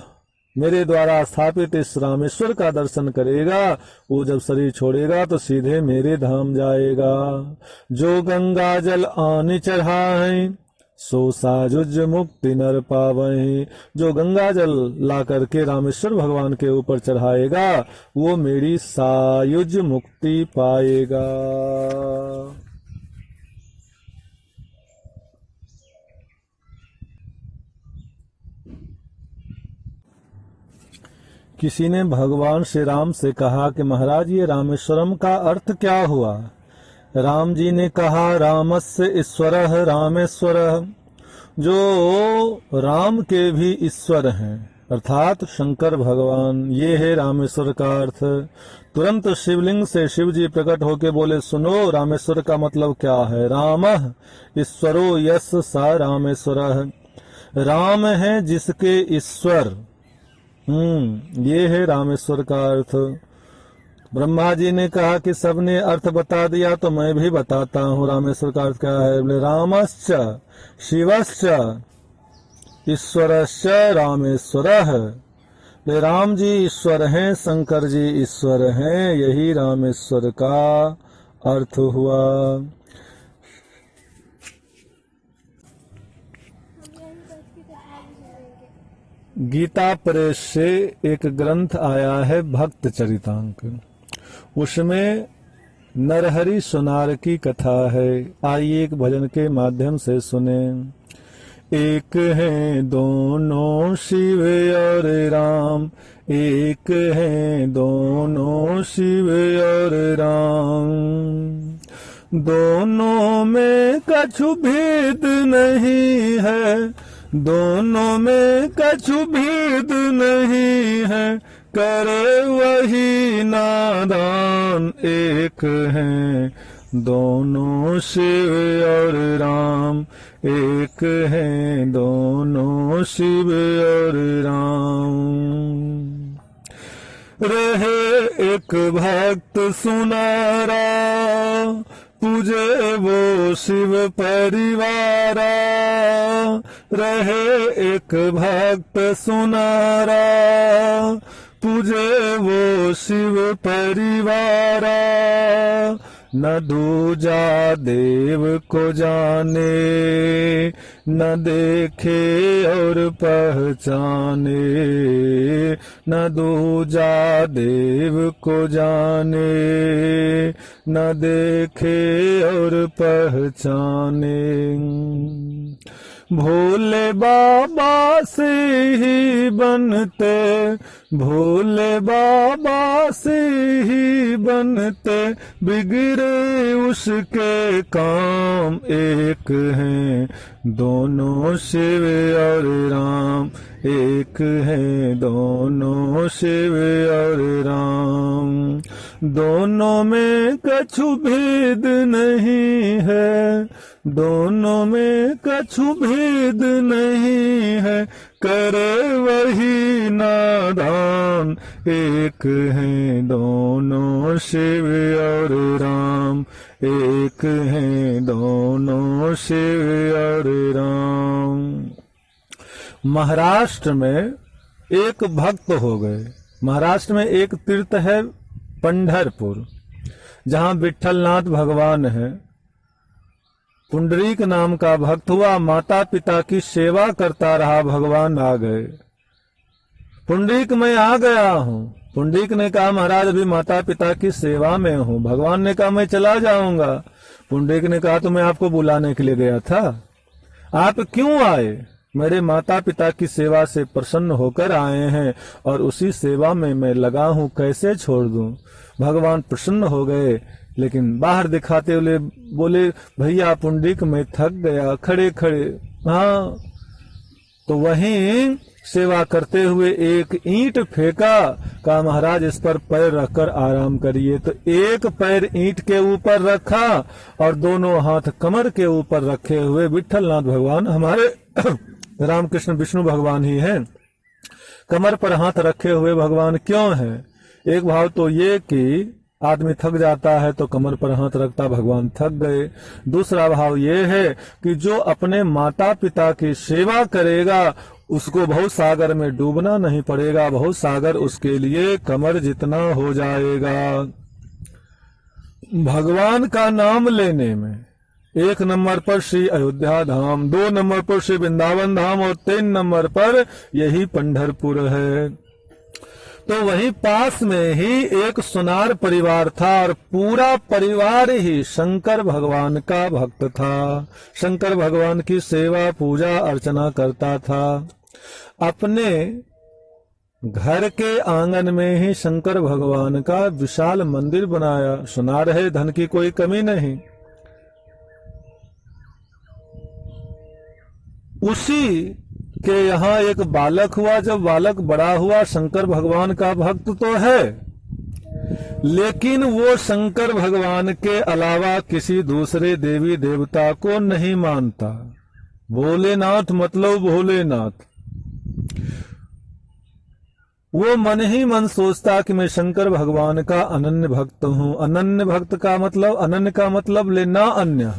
मेरे द्वारा स्थापित इस रामेश्वर का दर्शन करेगा, वो जब शरीर छोड़ेगा तो सीधे मेरे धाम जाएगा। जो गंगा जल आनि चढ़ाएं, सो सायुज मुक्ति नर पावहीं। जो गंगा जल ला करके रामेश्वर भगवान के ऊपर चढ़ाएगा, वो मेरी सायुज मुक्ति पाएगा। किसी ने भगवान श्री राम से कहा कि महाराज ये रामेश्वरम का अर्थ क्या हुआ? राम जी ने कहा रामस्य ईश्वरः रामेश्वरः। जो राम के भी ईश्वर हैं अर्थात शंकर भगवान, ये है रामेश्वर का अर्थ। तुरंत शिवलिंग से शिव जी प्रकट होके बोले सुनो रामेश्वर का मतलब क्या है। रामः ईश्वरो यस सा रामेश्वरः। राम है जिसके ईश्वर, ये है रामेश्वर का अर्थ। ब्रह्मा जी ने कहा कि सबने अर्थ बता दिया तो मैं भी बताता हूँ रामेश्वर का अर्थ क्या है। बोले रामश्च शिवश्च ईश्वरश्च रामेश्वरः। बोले राम जी ईश्वर हैं, शंकर जी ईश्वर हैं, यही रामेश्वर का अर्थ हुआ। गीता प्रेस से एक ग्रंथ आया है भक्त चरितांक, उसमें नरहरि सोनार की कथा है। आइए एक भजन के माध्यम से सुने। एक हैं दोनों शिव और राम, एक हैं दोनों शिव और राम। दोनों में कछु भेद नहीं है, दोनों में कछु भेद नहीं है, करे वही नादान। एक हैं दोनों शिव और राम, एक हैं दोनों शिव और राम। रहे एक भक्त सुनारा, पूजे वो शिव परिवारा। रहे एक भक्त सुनारा, पूजे वो शिव परिवारा। न दूजा देव को जाने, न देखे और पहचाने। न दूजा देव को जाने, न देखे और पहचाने। भोले बाबा से ही बनते, भोले बाबा से ही बनते, बिगड़े उसके काम। एक हैं दोनों शिव और राम, एक हैं दोनों शिव और राम। दोनों में कछु भेद नहीं है, दोनों में कछु भेद नहीं है, करे वही नादान, एक हैं दोनों शिव और राम, एक हैं दोनों शिव और राम। महाराष्ट्र में एक भक्त हो गए। महाराष्ट्र में एक तीर्थ है पंढरपुर, जहां विठलनाथ भगवान है। पुंडरीक नाम का भक्त हुआ, माता पिता की सेवा करता रहा, भगवान आ गए। पुंडरीक मैं आ गया हूँ। पुंडरीक ने कहा महाराज अभी माता पिता की सेवा में हूँ। भगवान ने कहा मैं चला जाऊंगा। पुंडरीक ने कहा तो मैं आपको बुलाने के लिए गया था, आप क्यों आए? मेरे माता पिता की सेवा से प्रसन्न होकर आए हैं और उसी सेवा में मैं लगा हूँ, कैसे छोड़ दूं? भगवान प्रसन्न हो गए, लेकिन बाहर दिखाते हुए बोले भैया पुंडरीक मैं थक गया खड़े खड़े। हाँ, तो वहीं सेवा करते हुए एक ईंट फेंका, कहा महाराज इस पर पैर रखकर आराम करिए। तो एक पैर ईंट के ऊपर रखा और दोनों हाथ कमर के ऊपर रखे हुए विठलनाथ भगवान, हमारे रामकृष्ण विष्णु भगवान ही हैं, कमर पर हाथ रखे हुए भगवान क्यों हैं? एक भाव तो ये कि आदमी थक जाता है तो कमर पर हाथ रखता, भगवान थक गए। दूसरा भाव ये है कि जो अपने माता पिता की सेवा करेगा उसको बहुत सागर में डूबना नहीं पड़ेगा, बहुत सागर उसके लिए कमर जितना हो जाएगा। भगवान का नाम लेने में 1 नंबर पर श्री अयोध्या धाम, 2 नंबर पर श्री वृंदावन धाम और 3 नंबर पर यही पंढरपुर है। तो वहीं पास में ही एक सुनार परिवार था और पूरा परिवार ही शंकर भगवान का भक्त था, शंकर भगवान की सेवा पूजा अर्चना करता था। अपने घर के आंगन में ही शंकर भगवान का विशाल मंदिर बनाया। सुनार है, धन की कोई कमी नहीं। उसी के यहाँ एक बालक हुआ। जब बालक बड़ा हुआ, शंकर भगवान का भक्त तो है, लेकिन वो शंकर भगवान के अलावा किसी दूसरे देवी देवता को नहीं मानता। भोलेनाथ मतलब भोलेनाथ। वो मन ही मन सोचता कि मैं शंकर भगवान का अनन्य भक्त हूँ। अनन्य भक्त का मतलब, अनन्य का मतलब लेना अन्य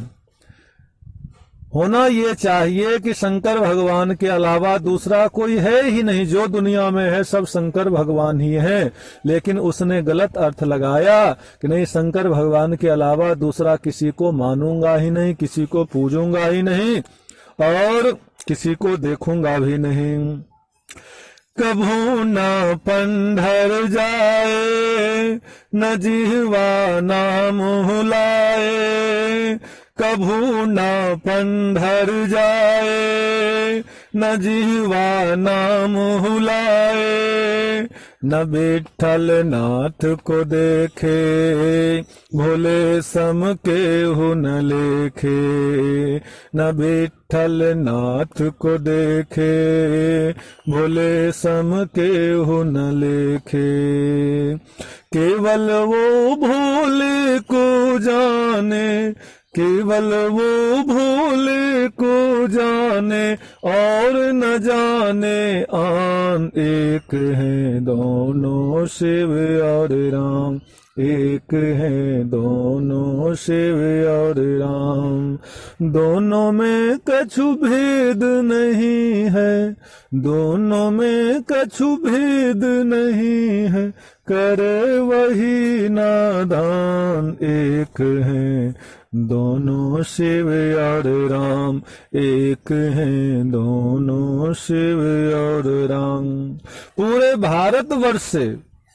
होना। ये चाहिए कि शंकर भगवान के अलावा दूसरा कोई है ही नहीं, जो दुनिया में है सब शंकर भगवान ही है। लेकिन उसने गलत अर्थ लगाया कि नहीं, शंकर भगवान के अलावा दूसरा किसी को मानूंगा ही नहीं, किसी को पूजूंगा ही नहीं और किसी को देखूंगा भी नहीं। कभू न पंढर जाए, न जिह्वा नाम हुलाए, कभू न पंढर जाए, न जिह्वा नाम हुलाए, न विठ्ठल नाथ को देखे, भोले सम केहू न लेखे। न विठ्ठल नाथ को देखे, भोले सम केहू न लेखे। केवल वो भोले को जाने, केवल वो भोले को जाने और न जाने आन। एक हैं दोनों शिव और राम, एक हैं दोनों शिव और राम। दोनों में कछु भेद नहीं है, दोनों में कछु भेद नहीं है, करे वही नादान। एक हैं दोनों शिव और राम, एक हैं दोनों शिव और राम। पूरे भारतवर्ष से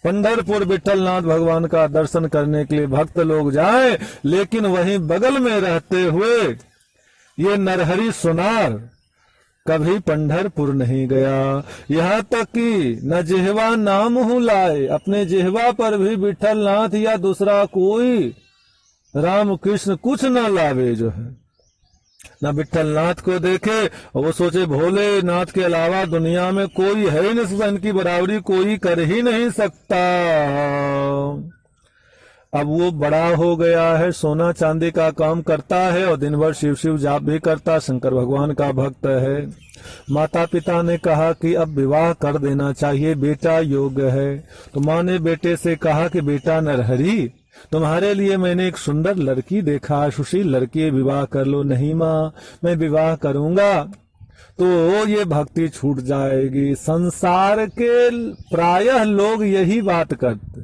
पंढरपुर विठलनाथ भगवान का दर्शन करने के लिए भक्त लोग जाए, लेकिन वहीं बगल में रहते हुए ये नरहरि सुनार कभी पंढरपुर नहीं गया। यहाँ तक कि न जिह्वा नाम हुलाए, अपने जिह्वा पर भी विठलनाथ या दूसरा कोई राम कृष्ण कुछ न लावे, जो है न विठलनाथ को देखे और वो सोचे भोलेनाथ के अलावा दुनिया में कोई है ही नहीं, इनकी बराबरी कोई कर ही नहीं सकता। अब वो बड़ा हो गया है, सोना चांदी का काम करता है और दिन भर शिव शिव जाप भी करता, शंकर भगवान का भक्त है। माता पिता ने कहा कि अब विवाह कर देना चाहिए, बेटा योग्य है। तो माँ ने बेटे से कहा कि बेटा नरहरि, तुम्हारे लिए मैंने एक सुंदर लड़की देखा है, सुशील लड़की है, विवाह कर लो। नहीं माँ, मैं विवाह करूंगा तो ये भक्ति छूट जाएगी। संसार के प्रायः लोग यही बात करते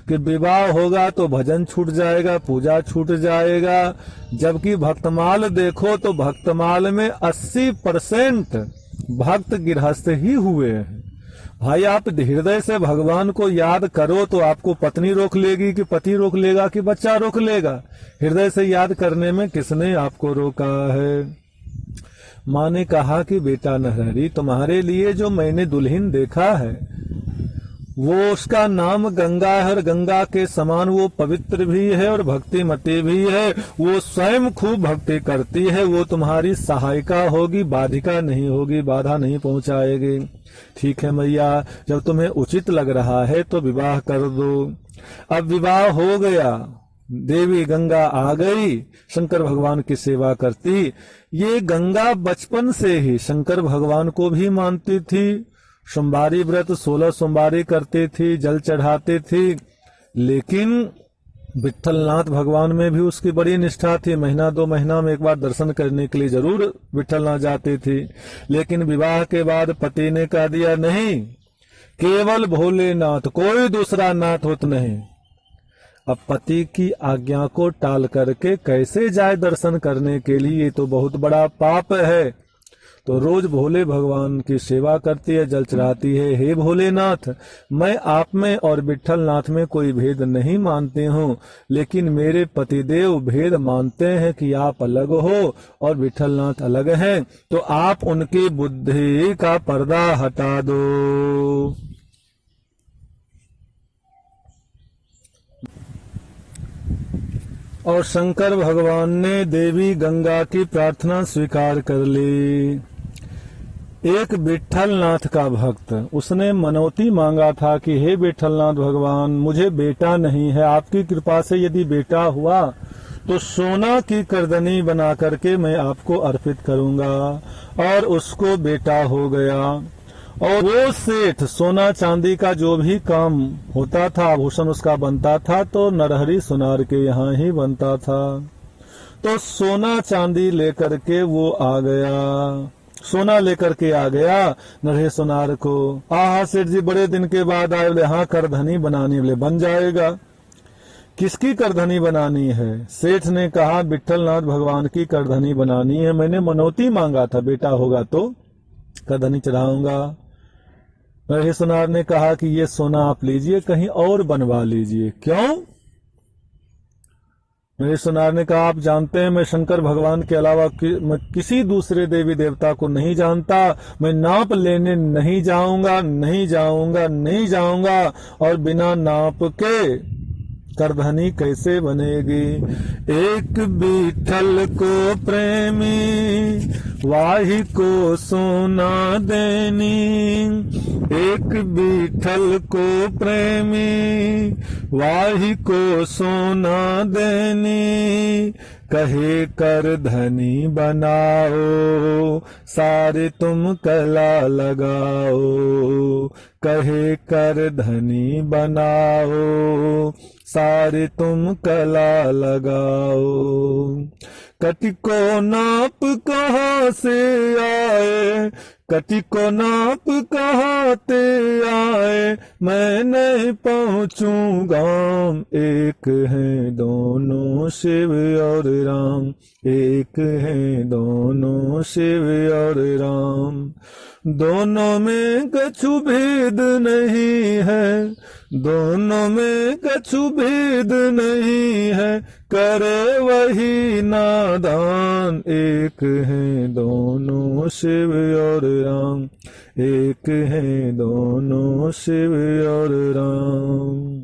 कि विवाह होगा तो भजन छूट जाएगा, पूजा छूट जाएगा, जबकि भक्तमाल देखो तो भक्तमाल में 80% भक्त गृहस्थ ही हुए हैं। भाई आप हृदय से भगवान को याद करो तो आपको पत्नी रोक लेगी कि पति रोक लेगा कि बच्चा रोक लेगा? हृदय से याद करने में किसने आपको रोका है? माँ ने कहा कि बेटा नरहरि, तुम्हारे लिए जो मैंने दुल्हन देखा है वो, उसका नाम गंगा है और गंगा के समान वो पवित्र भी है और भक्तिमती भी है। वो स्वयं खूब भक्ति करती है, वो तुम्हारी सहायिका होगी, बाधिका नहीं होगी, बाधा नहीं पहुंचाएगी। ठीक है मैया, जब तुम्हें उचित लग रहा है तो विवाह कर दो। अब विवाह हो गया, देवी गंगा आ गई, शंकर भगवान की सेवा करती। ये गंगा बचपन से ही शंकर भगवान को भी मानती थी, सोमवारी व्रत 16 सोमवारी करती थी, जल चढ़ाती थी, लेकिन विठलनाथ भगवान में भी उसकी बड़ी निष्ठा थी। महीना 2 महीना में एक बार दर्शन करने के लिए जरूर विठलनाथ जाती थी। लेकिन विवाह के बाद पति ने कह दिया, नहीं, केवल भोलेनाथ, कोई दूसरा नाथ होत नहीं। अब पति की आज्ञा को टाल करके कैसे जाए दर्शन करने के लिए? ये तो बहुत बड़ा पाप है। तो रोज भोले भगवान की सेवा करती है, जल चढ़ाती है। हे भोलेनाथ, मैं आप में और विठलनाथ में कोई भेद नहीं मानती हूँ, लेकिन मेरे पतिदेव भेद मानते हैं कि आप अलग हो और विठलनाथ अलग हैं, तो आप उनकी बुद्धि का पर्दा हटा दो। और शंकर भगवान ने देवी गंगा की प्रार्थना स्वीकार कर ली। एक विठलनाथ का भक्त, उसने मनौती मांगा था कि हे विठलनाथ भगवान, मुझे बेटा नहीं है, आपकी कृपा से यदि बेटा हुआ तो सोना की करदनी बना करके मैं आपको अर्पित करूंगा। और उसको बेटा हो गया। और वो सेठ, सोना चांदी का जो भी काम होता था, आभूषण उसका बनता था, तो नरहरि सोनार के यहाँ ही बनता था। तो सोना चांदी लेकर के वो आ गया, सोना लेकर के आ गया नरहरि सोनार को। आहा सेठ जी बड़े दिन के बाद आए, बोले हाँ करधनी बनानी, बोले बन जाएगा। किसकी करधनी बनानी है? सेठ ने कहा विठलनाथ भगवान की करधनी बनानी है, मैंने मनौती मांगा था, बेटा होगा तो करधनी चढ़ाऊंगा। नरहरि सोनार ने कहा कि ये सोना आप लीजिए, कहीं और बनवा लीजिए। क्यों? नरहरि सोनार ने कहा, आप जानते हैं मैं शंकर भगवान के अलावा मैं किसी दूसरे देवी देवता को नहीं जानता, मैं नाप लेने नहीं जाऊंगा, नहीं जाऊंगा, नहीं जाऊंगा, और बिना नाप के करधनी कैसे बनेगी? एक विठल को प्रेमी, वाही को सोना देनी। एक विठल को प्रेमी, वाही को सोना देनी। कहे कर धनी बनाओ, सारे तुम कला लगाओ। कहे कर धनी बनाओ, सारे तुम कला लगाओ। कटिको नाप कहाँ से आए, कटिको नाप कहाँ ते आए, मैं नहीं पहुँचूंगा। एक है दोनों शिव और राम, एक है दोनों शिव और राम। दोनों में कछु भेद नहीं है, दोनों में कछु भेद नहीं है, करे वही नादान। एक है दोनों शिव और राम, एक है दोनों शिव और राम।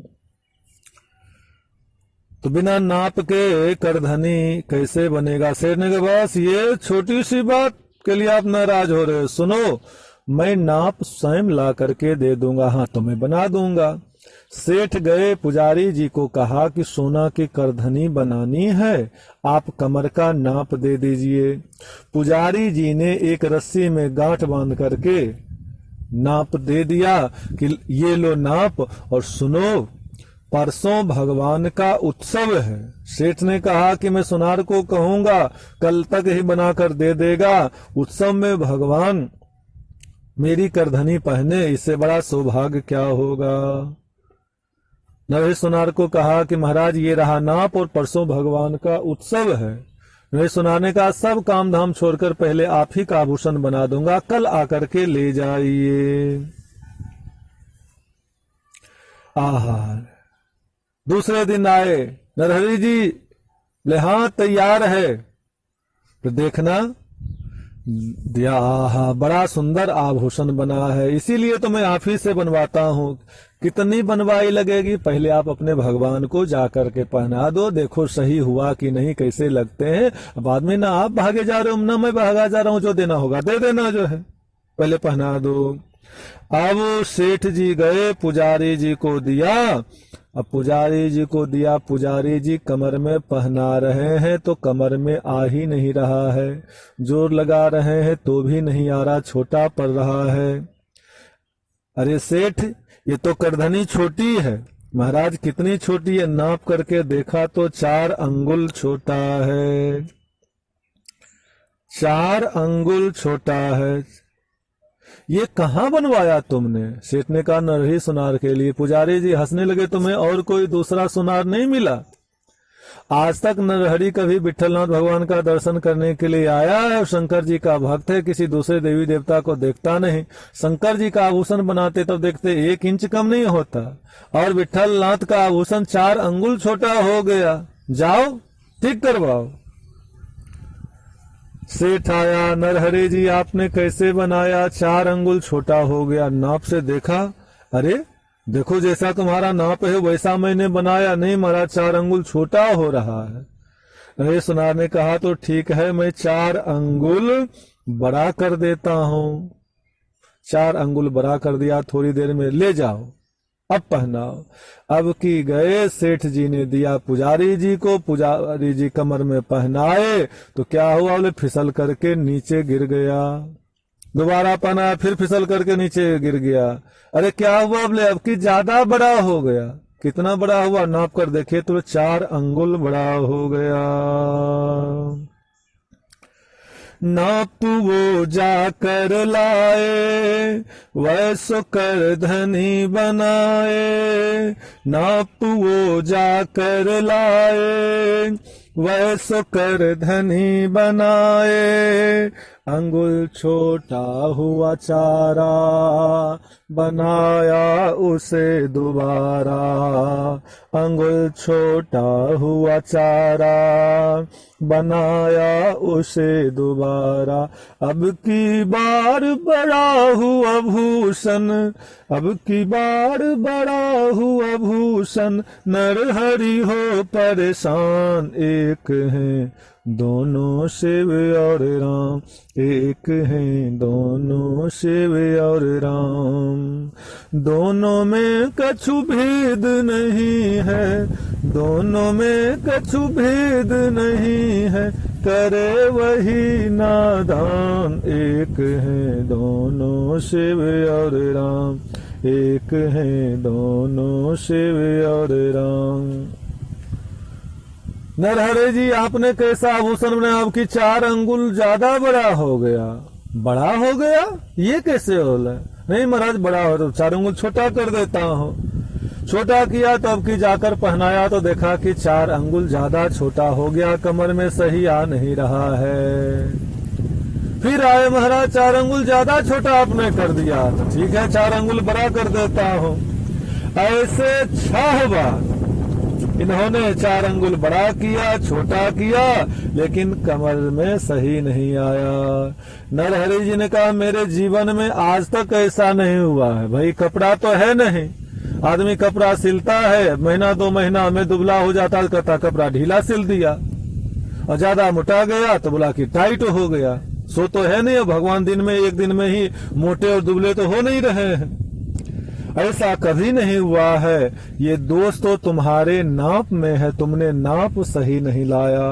तो बिना नाप के करधनी कैसे बनेगा? शेर ने कहा बस ये छोटी सी बात के लिए आप नाराज हो रहे हो, सुनो मैं नाप स्वयं ला करके दे दूंगा, हाँ तो मैं बना दूंगा। सेठ गए पुजारी जी को कहा कि सोना की करधनी बनानी है, आप कमर का नाप दे दीजिए। पुजारी जी ने एक रस्सी में गांठ बांध करके नाप दे दिया कि ये लो नाप और सुनो, परसों भगवान का उत्सव है। सेठ ने कहा कि मैं सुनार को कहूंगा कल तक ही बनाकर दे देगा, उत्सव में भगवान मेरी करधनी पहने, इससे बड़ा सौभाग्य क्या होगा। नरेश सुनार को कहा कि महाराज ये रहा नाप और परसों भगवान का उत्सव है। नरेश सुनार ने कहा सब काम धाम छोड़कर पहले आप ही का आभूषण बना दूंगा, कल आकर के ले जाइए। आहार दूसरे दिन आए, नरहरि जी ले हाँ तैयार है, तो देखना दिया, आहा बड़ा सुंदर आभूषण बना है, इसीलिए तो मैं आप ही से बनवाता हूँ। कितनी बनवाई लगेगी, पहले आप अपने भगवान को जाकर के पहना दो, देखो सही हुआ कि नहीं, कैसे लगते हैं। बाद में ना आप भागे जा रहे हो ना मैं भागा जा रहा हूँ, जो देना होगा दे देना, जो है पहले पहना दो। अब सेठ जी गए पुजारी जी को दिया, अब पुजारी जी को दिया, पुजारी जी कमर में पहना रहे हैं तो कमर में आ ही नहीं रहा है, जोर लगा रहे हैं तो भी नहीं आ रहा, छोटा पड़ रहा है। अरे सेठ ये तो करधनी छोटी है। महाराज कितनी छोटी है, नाप करके देखा तो 4 अंगुल छोटा है, 4 अंगुल छोटा है। ये कहाँ बनवाया तुमने? सेठ ने कहा नरहरि सुनार के लिए। पुजारी जी हंसने लगे, तुम्हें और कोई दूसरा सुनार नहीं मिला? आज तक नरहरि कभी विठलनाथ भगवान का दर्शन करने के लिए आया है और शंकर जी का भक्त है, किसी दूसरे देवी देवता को देखता नहीं। शंकर जी का आभूषण बनाते तब देखते 1 इंच कम नहीं होता, और विठलनाथ का आभूषण 4 अंगुल छोटा हो गया। जाओ ठीक करवाओ। सेठ आया, नरहरि जी आपने कैसे बनाया? 4 अंगुल छोटा हो गया। नाप से देखा, अरे देखो जैसा तुम्हारा नाप है वैसा मैंने बनाया। नहीं महाराज 4 अंगुल छोटा हो रहा है। नरेश सुनार ने कहा तो ठीक है, मैं 4 अंगुल बड़ा कर देता हूँ। 4 अंगुल बड़ा कर दिया, थोड़ी देर में ले जाओ, अब पहनाओ। अब की गए, सेठ जी ने दिया पुजारी जी को, पुजारी जी कमर में पहनाए तो क्या हुआ, बोले फिसल करके नीचे गिर गया। दोबारा पहनाया, फिर फिसल करके नीचे गिर गया। अरे क्या हुआ, बोले अब की ज्यादा बड़ा हो गया। कितना बड़ा हुआ, नाप कर देखे तो 4 अंगुल बड़ा हो गया। नाप वो जाकर लाए, वैसो कर धनी बनाए। नाप वो जाकर लाए, वैसो कर धनी बनाए। अंगुल छोटा हुआ 4, बनाया उसे दोबारा। अंगुल छोटा हुआ 4, बनाया उसे दोबारा। अब की बार बड़ा हुआ भूषण, अब की बार बड़ा हुआ भूषण। नरहरि हो परेशान, एक हैं दोनों शिव और राम, एक हैं दोनों शिव और राम। दोनों में कछु भेद नहीं है, दोनों में कछु भेद नहीं है। करे वही नादान, एक हैं दोनों शिव और राम, एक हैं दोनों शिव और राम। नरहरि जी आपने कैसा आभूषण बनाया? आपकी 4 अंगुल ज्यादा बड़ा हो गया। बड़ा हो गया ये कैसे होला? नहीं महाराज बड़ा हो तो 4 अंगुल छोटा कर देता हूँ। छोटा किया तो अब की जाकर पहनाया तो देखा कि 4 अंगुल ज्यादा छोटा हो गया, कमर में सही आ नहीं रहा है। फिर आए महाराज 4 अंगुल ज्यादा छोटा आपने कर दिया, तो ठीक है 4 अंगुल बड़ा कर देता हूँ। ऐसे 6 बार इन्होंने 4 अंगुल बड़ा किया, छोटा किया, लेकिन कमर में सही नहीं आया। नरहरि जी ने कहा मेरे जीवन में आज तक ऐसा नहीं हुआ है। भाई कपड़ा तो है नहीं, आदमी कपड़ा सिलता है, महीना 2 महीना में दुबला हो जाता है, कहता कपड़ा ढीला सिल दिया, और ज्यादा मोटा गया तो बोला कि टाइट हो गया। सो तो है नहीं, भगवान दिन में 1 दिन में ही मोटे और दुबले तो हो नहीं रहे हैं। ऐसा कभी नहीं हुआ है। ये दोष तो तुम्हारे नाप में है, तुमने नाप सही नहीं लाया।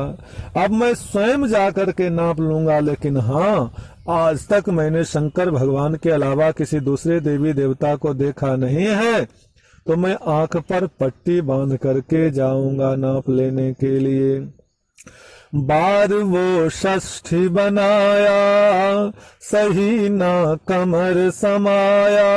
अब मैं स्वयं जाकर के नाप लूंगा, लेकिन हाँ, आज तक मैंने शंकर भगवान के अलावा किसी दूसरे देवी देवता को देखा नहीं है, तो मैं आंख पर पट्टी बांध करके जाऊंगा नाप लेने के लिए। बार वो षष्ठी बनाया, सही ना कमर समाया,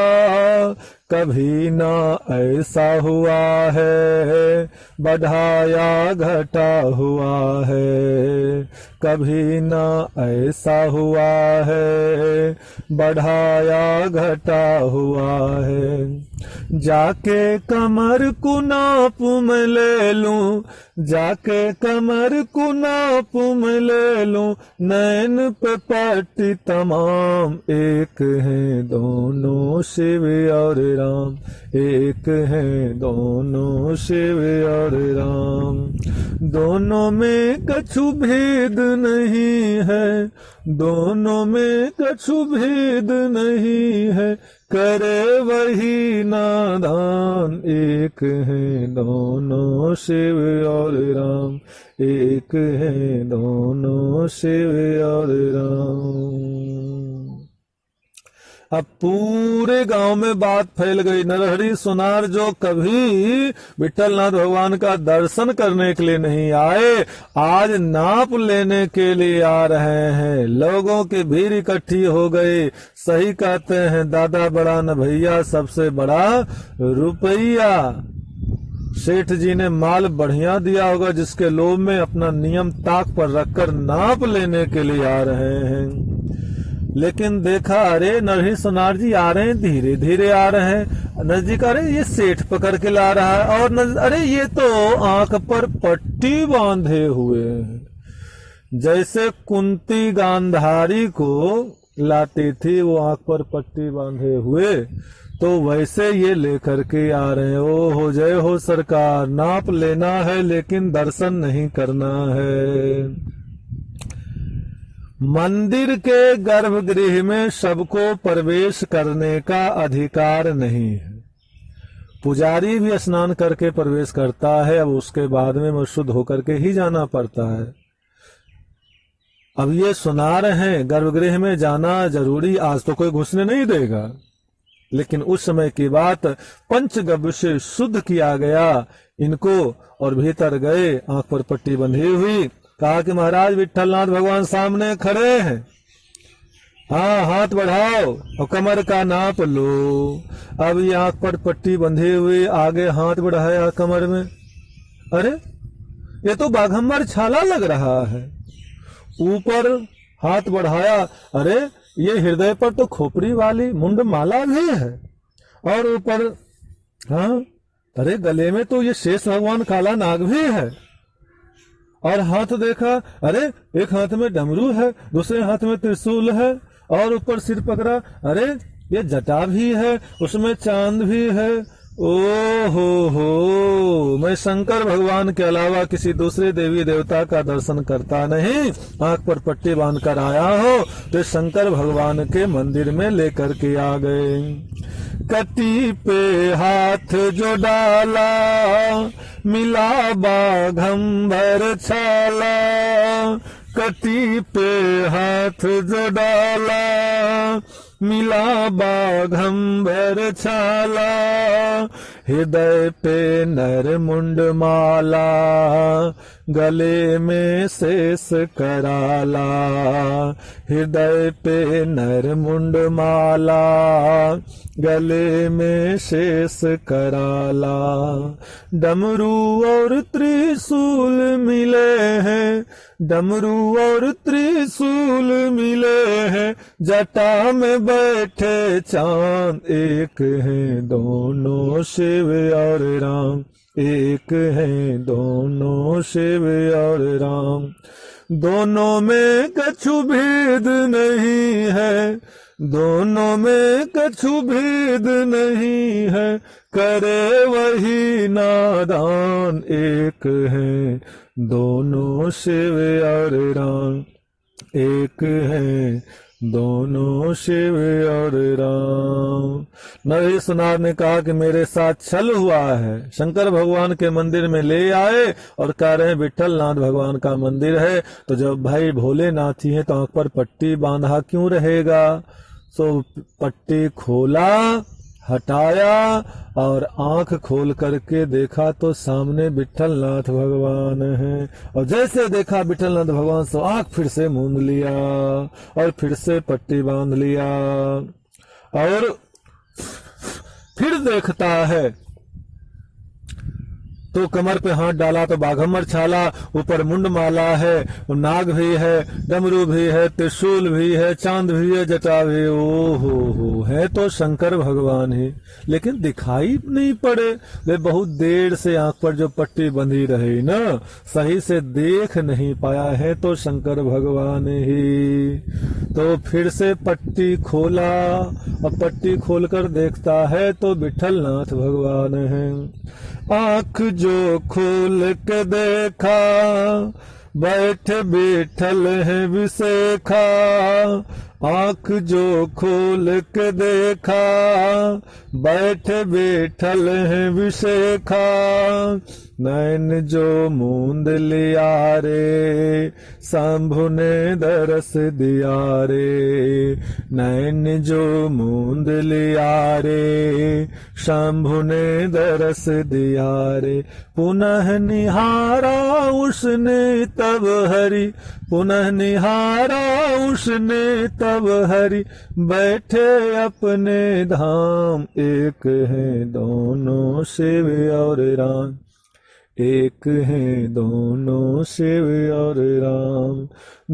कभी ना ऐसा हुआ है, बढ़ाया घटा हुआ है। कभी ना ऐसा हुआ है, बढ़ाया घटा हुआ है। जाके कमर को नाप मैं ले लूं, जाके कमर को नाप मैं ले लूं, नैन पे पट्टी तमाम, एक हैं दोनों शिव और राम, एक हैं दोनों शिव और राम। दोनों में कछु भेद नहीं है, दोनों में कछु भेद नहीं है, करे वही नादान, एक हैं दोनों शिव और राम, एक हैं दोनों शिव और राम। अब पूरे गांव में बात फैल गई। नरहरि सोनार जो कभी विठलनाथ भगवान का दर्शन करने के लिए नहीं आए, आज नाप लेने के लिए आ रहे हैं। लोगों की भीड़ इकट्ठी हो गई। सही कहते हैं दादा बड़ा न भैया, सबसे बड़ा रुपया। सेठ जी ने माल बढ़िया दिया होगा, जिसके लोभ में अपना नियम ताक पर रखकर नाप लेने के लिए आ रहे हैं। लेकिन देखा, अरे नरहरि सोनार जी आ रहे हैं, धीरे धीरे आ रहे हैं। नजदीक, अरे ये सेठ पकड़ के ला रहा है, और अरे ये तो आंख पर पट्टी बांधे हुए हैं। जैसे कुंती गांधारी को लाती थी वो आंख पर पट्टी बांधे हुए, तो वैसे ये लेकर के आ रहे हैं। ओ हो जय हो सरकार, नाप लेना है लेकिन दर्शन नहीं करना है। मंदिर के गर्भगृह में सबको प्रवेश करने का अधिकार नहीं है। पुजारी भी स्नान करके प्रवेश करता है, अब उसके बाद में शुद्ध होकर के ही जाना पड़ता है। अब ये सुना रहे हैं गर्भगृह में जाना जरूरी, आज तो कोई घुसने नहीं देगा, लेकिन उस समय की बात, पंचगव्य से शुद्ध किया गया इनको, और भीतर गए, आंख पर पट्टी बंधी हुई। कहा कि महाराज विठलनाथ भगवान सामने खड़े हैं, हाँ हाथ बढ़ाओ और कमर का नाप लो। अब ये आंख पर पट्टी बंधे हुए आगे हाथ बढ़ाया कमर में, अरे ये तो बाघंबर छाला लग रहा है। ऊपर हाथ बढ़ाया, अरे ये हृदय पर तो खोपड़ी वाली मुंड माला भी है, और ऊपर हाँ, अरे गले में तो ये शेष भगवान काला नाग भी है। और हाथ देखा, अरे एक हाथ में डमरू है, दूसरे हाथ में त्रिशूल है, और ऊपर सिर पकड़ा, अरे ये जटा भी है, उसमें चांद भी है। ओ हो, मैं शंकर भगवान के अलावा किसी दूसरे देवी देवता का दर्शन करता नहीं, आंख पर पट्टी बांध कर आया हो, तो शंकर भगवान के मंदिर में लेकर के आ गए। कटी पे हाथ जो डाला, मिला बाघंबर छाला। कटी पे हाथ जो डाला, मिला बाघंबर छाला। हृदय पे नर मुंड माला, गले में शेष कराला। हृदय पे नर मुंड माला, गले में शेष कराला। डमरू और त्रिशूल मिले हैं, डमरू और त्रिशूल मिले हैं, जटा में बैठे चांद। एक हैं दोनों शिव और राम, एक हैं दोनों शिव और राम। दोनों में कछु भेद नहीं है, दोनों में कछु भेद नहीं है, करे वही नादान। एक हैं दोनों शिव और राम, एक हैं दोनों शिव और राम। नरेश नाथ ने कहा कि मेरे साथ छल हुआ है। शंकर भगवान के मंदिर में ले आए और कह रहे हैं विठल नाथ भगवान का मंदिर है, तो जब भाई भोलेनाथ ही है तो आंख पर पट्टी बांधा क्यों रहेगा। तो पट्टी खोला, हटाया और आंख खोल करके देखा तो सामने विठलनाथ भगवान है। और जैसे देखा विठलनाथ भगवान तो आंख फिर से मूंद लिया और फिर से पट्टी बांध लिया और फिर देखता है तो कमर पे हाथ डाला तो बाघम्बर छाला, ऊपर मुंड माला है, नाग भी है, डमरू भी है, त्रिशूल भी है, चांद भी है, जटा भी। ओ हो है तो शंकर भगवान ही, लेकिन दिखाई नहीं पड़े। वे बहुत देर से आंख पर जो पट्टी बंधी रही ना, सही से देख नहीं पाया है तो शंकर भगवान ही। तो फिर से पट्टी खोला और पट्टी खोलकर देखता है तो विठलनाथ भगवान है। आंख जो खोल के देखा बैठ विठल है विसेखा। आंख जो खोल के देखा बैठ विठल है विसेखा। नैन जो मूंद लिया रे शंभु ने दरस दिया रे। नैन जो मूंद लिया रे शंभु ने दरस दिया रे। पुनः निहारा उसने तब हरि, पुनः निहारा उसने तब हरि। बैठे अपने धाम एक हैं दोनों शिव और राम। एक हैं दोनों शिव और राम।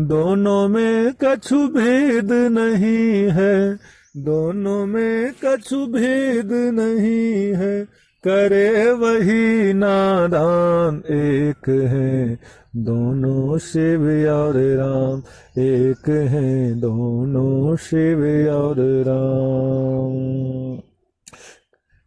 दोनों में कछु भेद नहीं है, दोनों में कछु भेद नहीं है। करे वही नादान। एक हैं दोनों शिव और राम। एक हैं दोनों शिव और राम।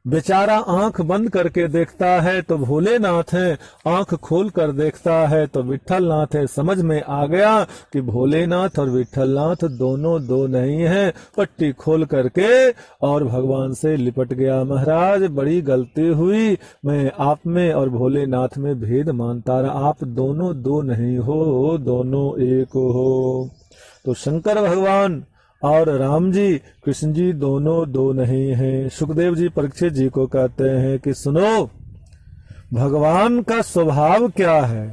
बेचारा आंख बंद करके देखता है तो भोलेनाथ है, आंख खोल कर देखता है तो विठलनाथ है। समझ में आ गया कि भोलेनाथ और विठलनाथ दोनों दो नहीं हैं। पट्टी खोल करके और भगवान से लिपट गया। महाराज बड़ी गलती हुई, मैं आप में और भोलेनाथ में भेद मानता रहा। आप दोनों दो नहीं हो, दोनों एक हो। तो शंकर भगवान और राम जी, कृष्ण जी दोनों दो नहीं हैं। सुखदेव जी परीक्षित जी को कहते हैं कि सुनो, भगवान का स्वभाव क्या है,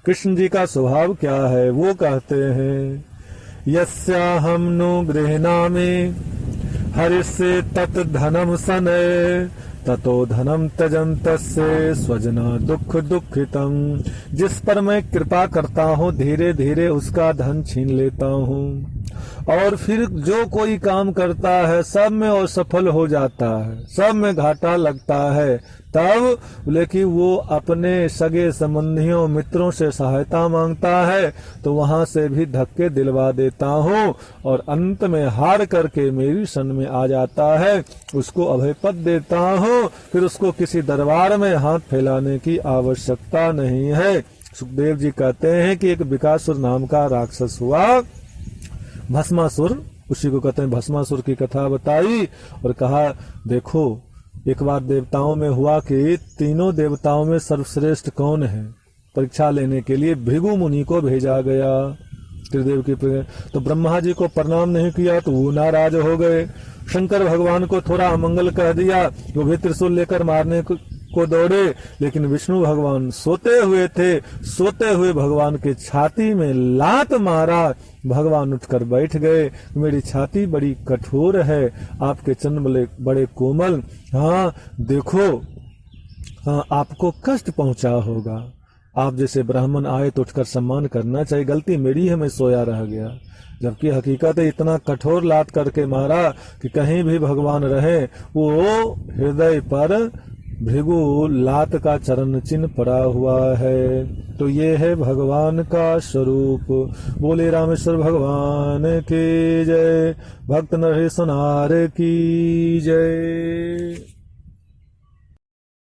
कृष्ण जी का स्वभाव क्या है। वो कहते हैं यस्याहं नु गृह्णामि हरिस्य तत् धनम सनय ततो धनम त्यजन्तस्य स्वजना दुख दुखितम। जिस पर मैं कृपा करता हूँ धीरे धीरे उसका धन छीन लेता हूँ और फिर जो कोई काम करता है सब में असफल हो जाता है, सब में घाटा लगता है। तब लेकिन वो अपने सगे संबंधियों मित्रों से सहायता मांगता है तो वहां से भी धक्के दिलवा देता हूँ और अंत में हार करके मेरी शरण में आ जाता है। उसको अभय पद देता हूँ, फिर उसको किसी दरबार में हाथ फैलाने की आवश्यकता नहीं है। सुखदेव जी कहते हैं कि एक विकासुर नाम का राक्षस हुआ, भस्मासुर, उसी को कहते हैं भस्मासुर की कथा बताई और कहा देखो एक बार देवताओं में हुआ कि तीनों देवताओं में सर्वश्रेष्ठ कौन है। परीक्षा लेने के लिए भृगु मुनि को भेजा गया त्रिदेव की। तो ब्रह्मा जी को प्रणाम नहीं किया तो वो नाराज हो गए। शंकर भगवान को थोड़ा अमंगल कह दिया, वो भी त्रिशूल लेकर मारने को दौड़े, लेकिन विष्णु भगवान सोते हुए थे। सोते हुए भगवान के छाती में लात मारा, भगवान उठकर बैठ गए। मेरी छाती बड़ी कठोर है, आपके चरण बड़े कोमल। हाँ देखो, हाँ आपको कष्ट पहुंचा होगा। आप जैसे ब्राह्मण आए तो उठकर सम्मान करना चाहिए। गलती मेरी है, मैं सोया रह गया। जबकि हकीकत है इतना कठोर लात करके मारा कि कहीं भी भगवान रहे वो हृदय पर भृगु लात का चरण चिन्ह पड़ा हुआ है। तो ये है भगवान का स्वरूप। बोले रामेश्वर भगवान की जय, भक्त नरेश नार की जय।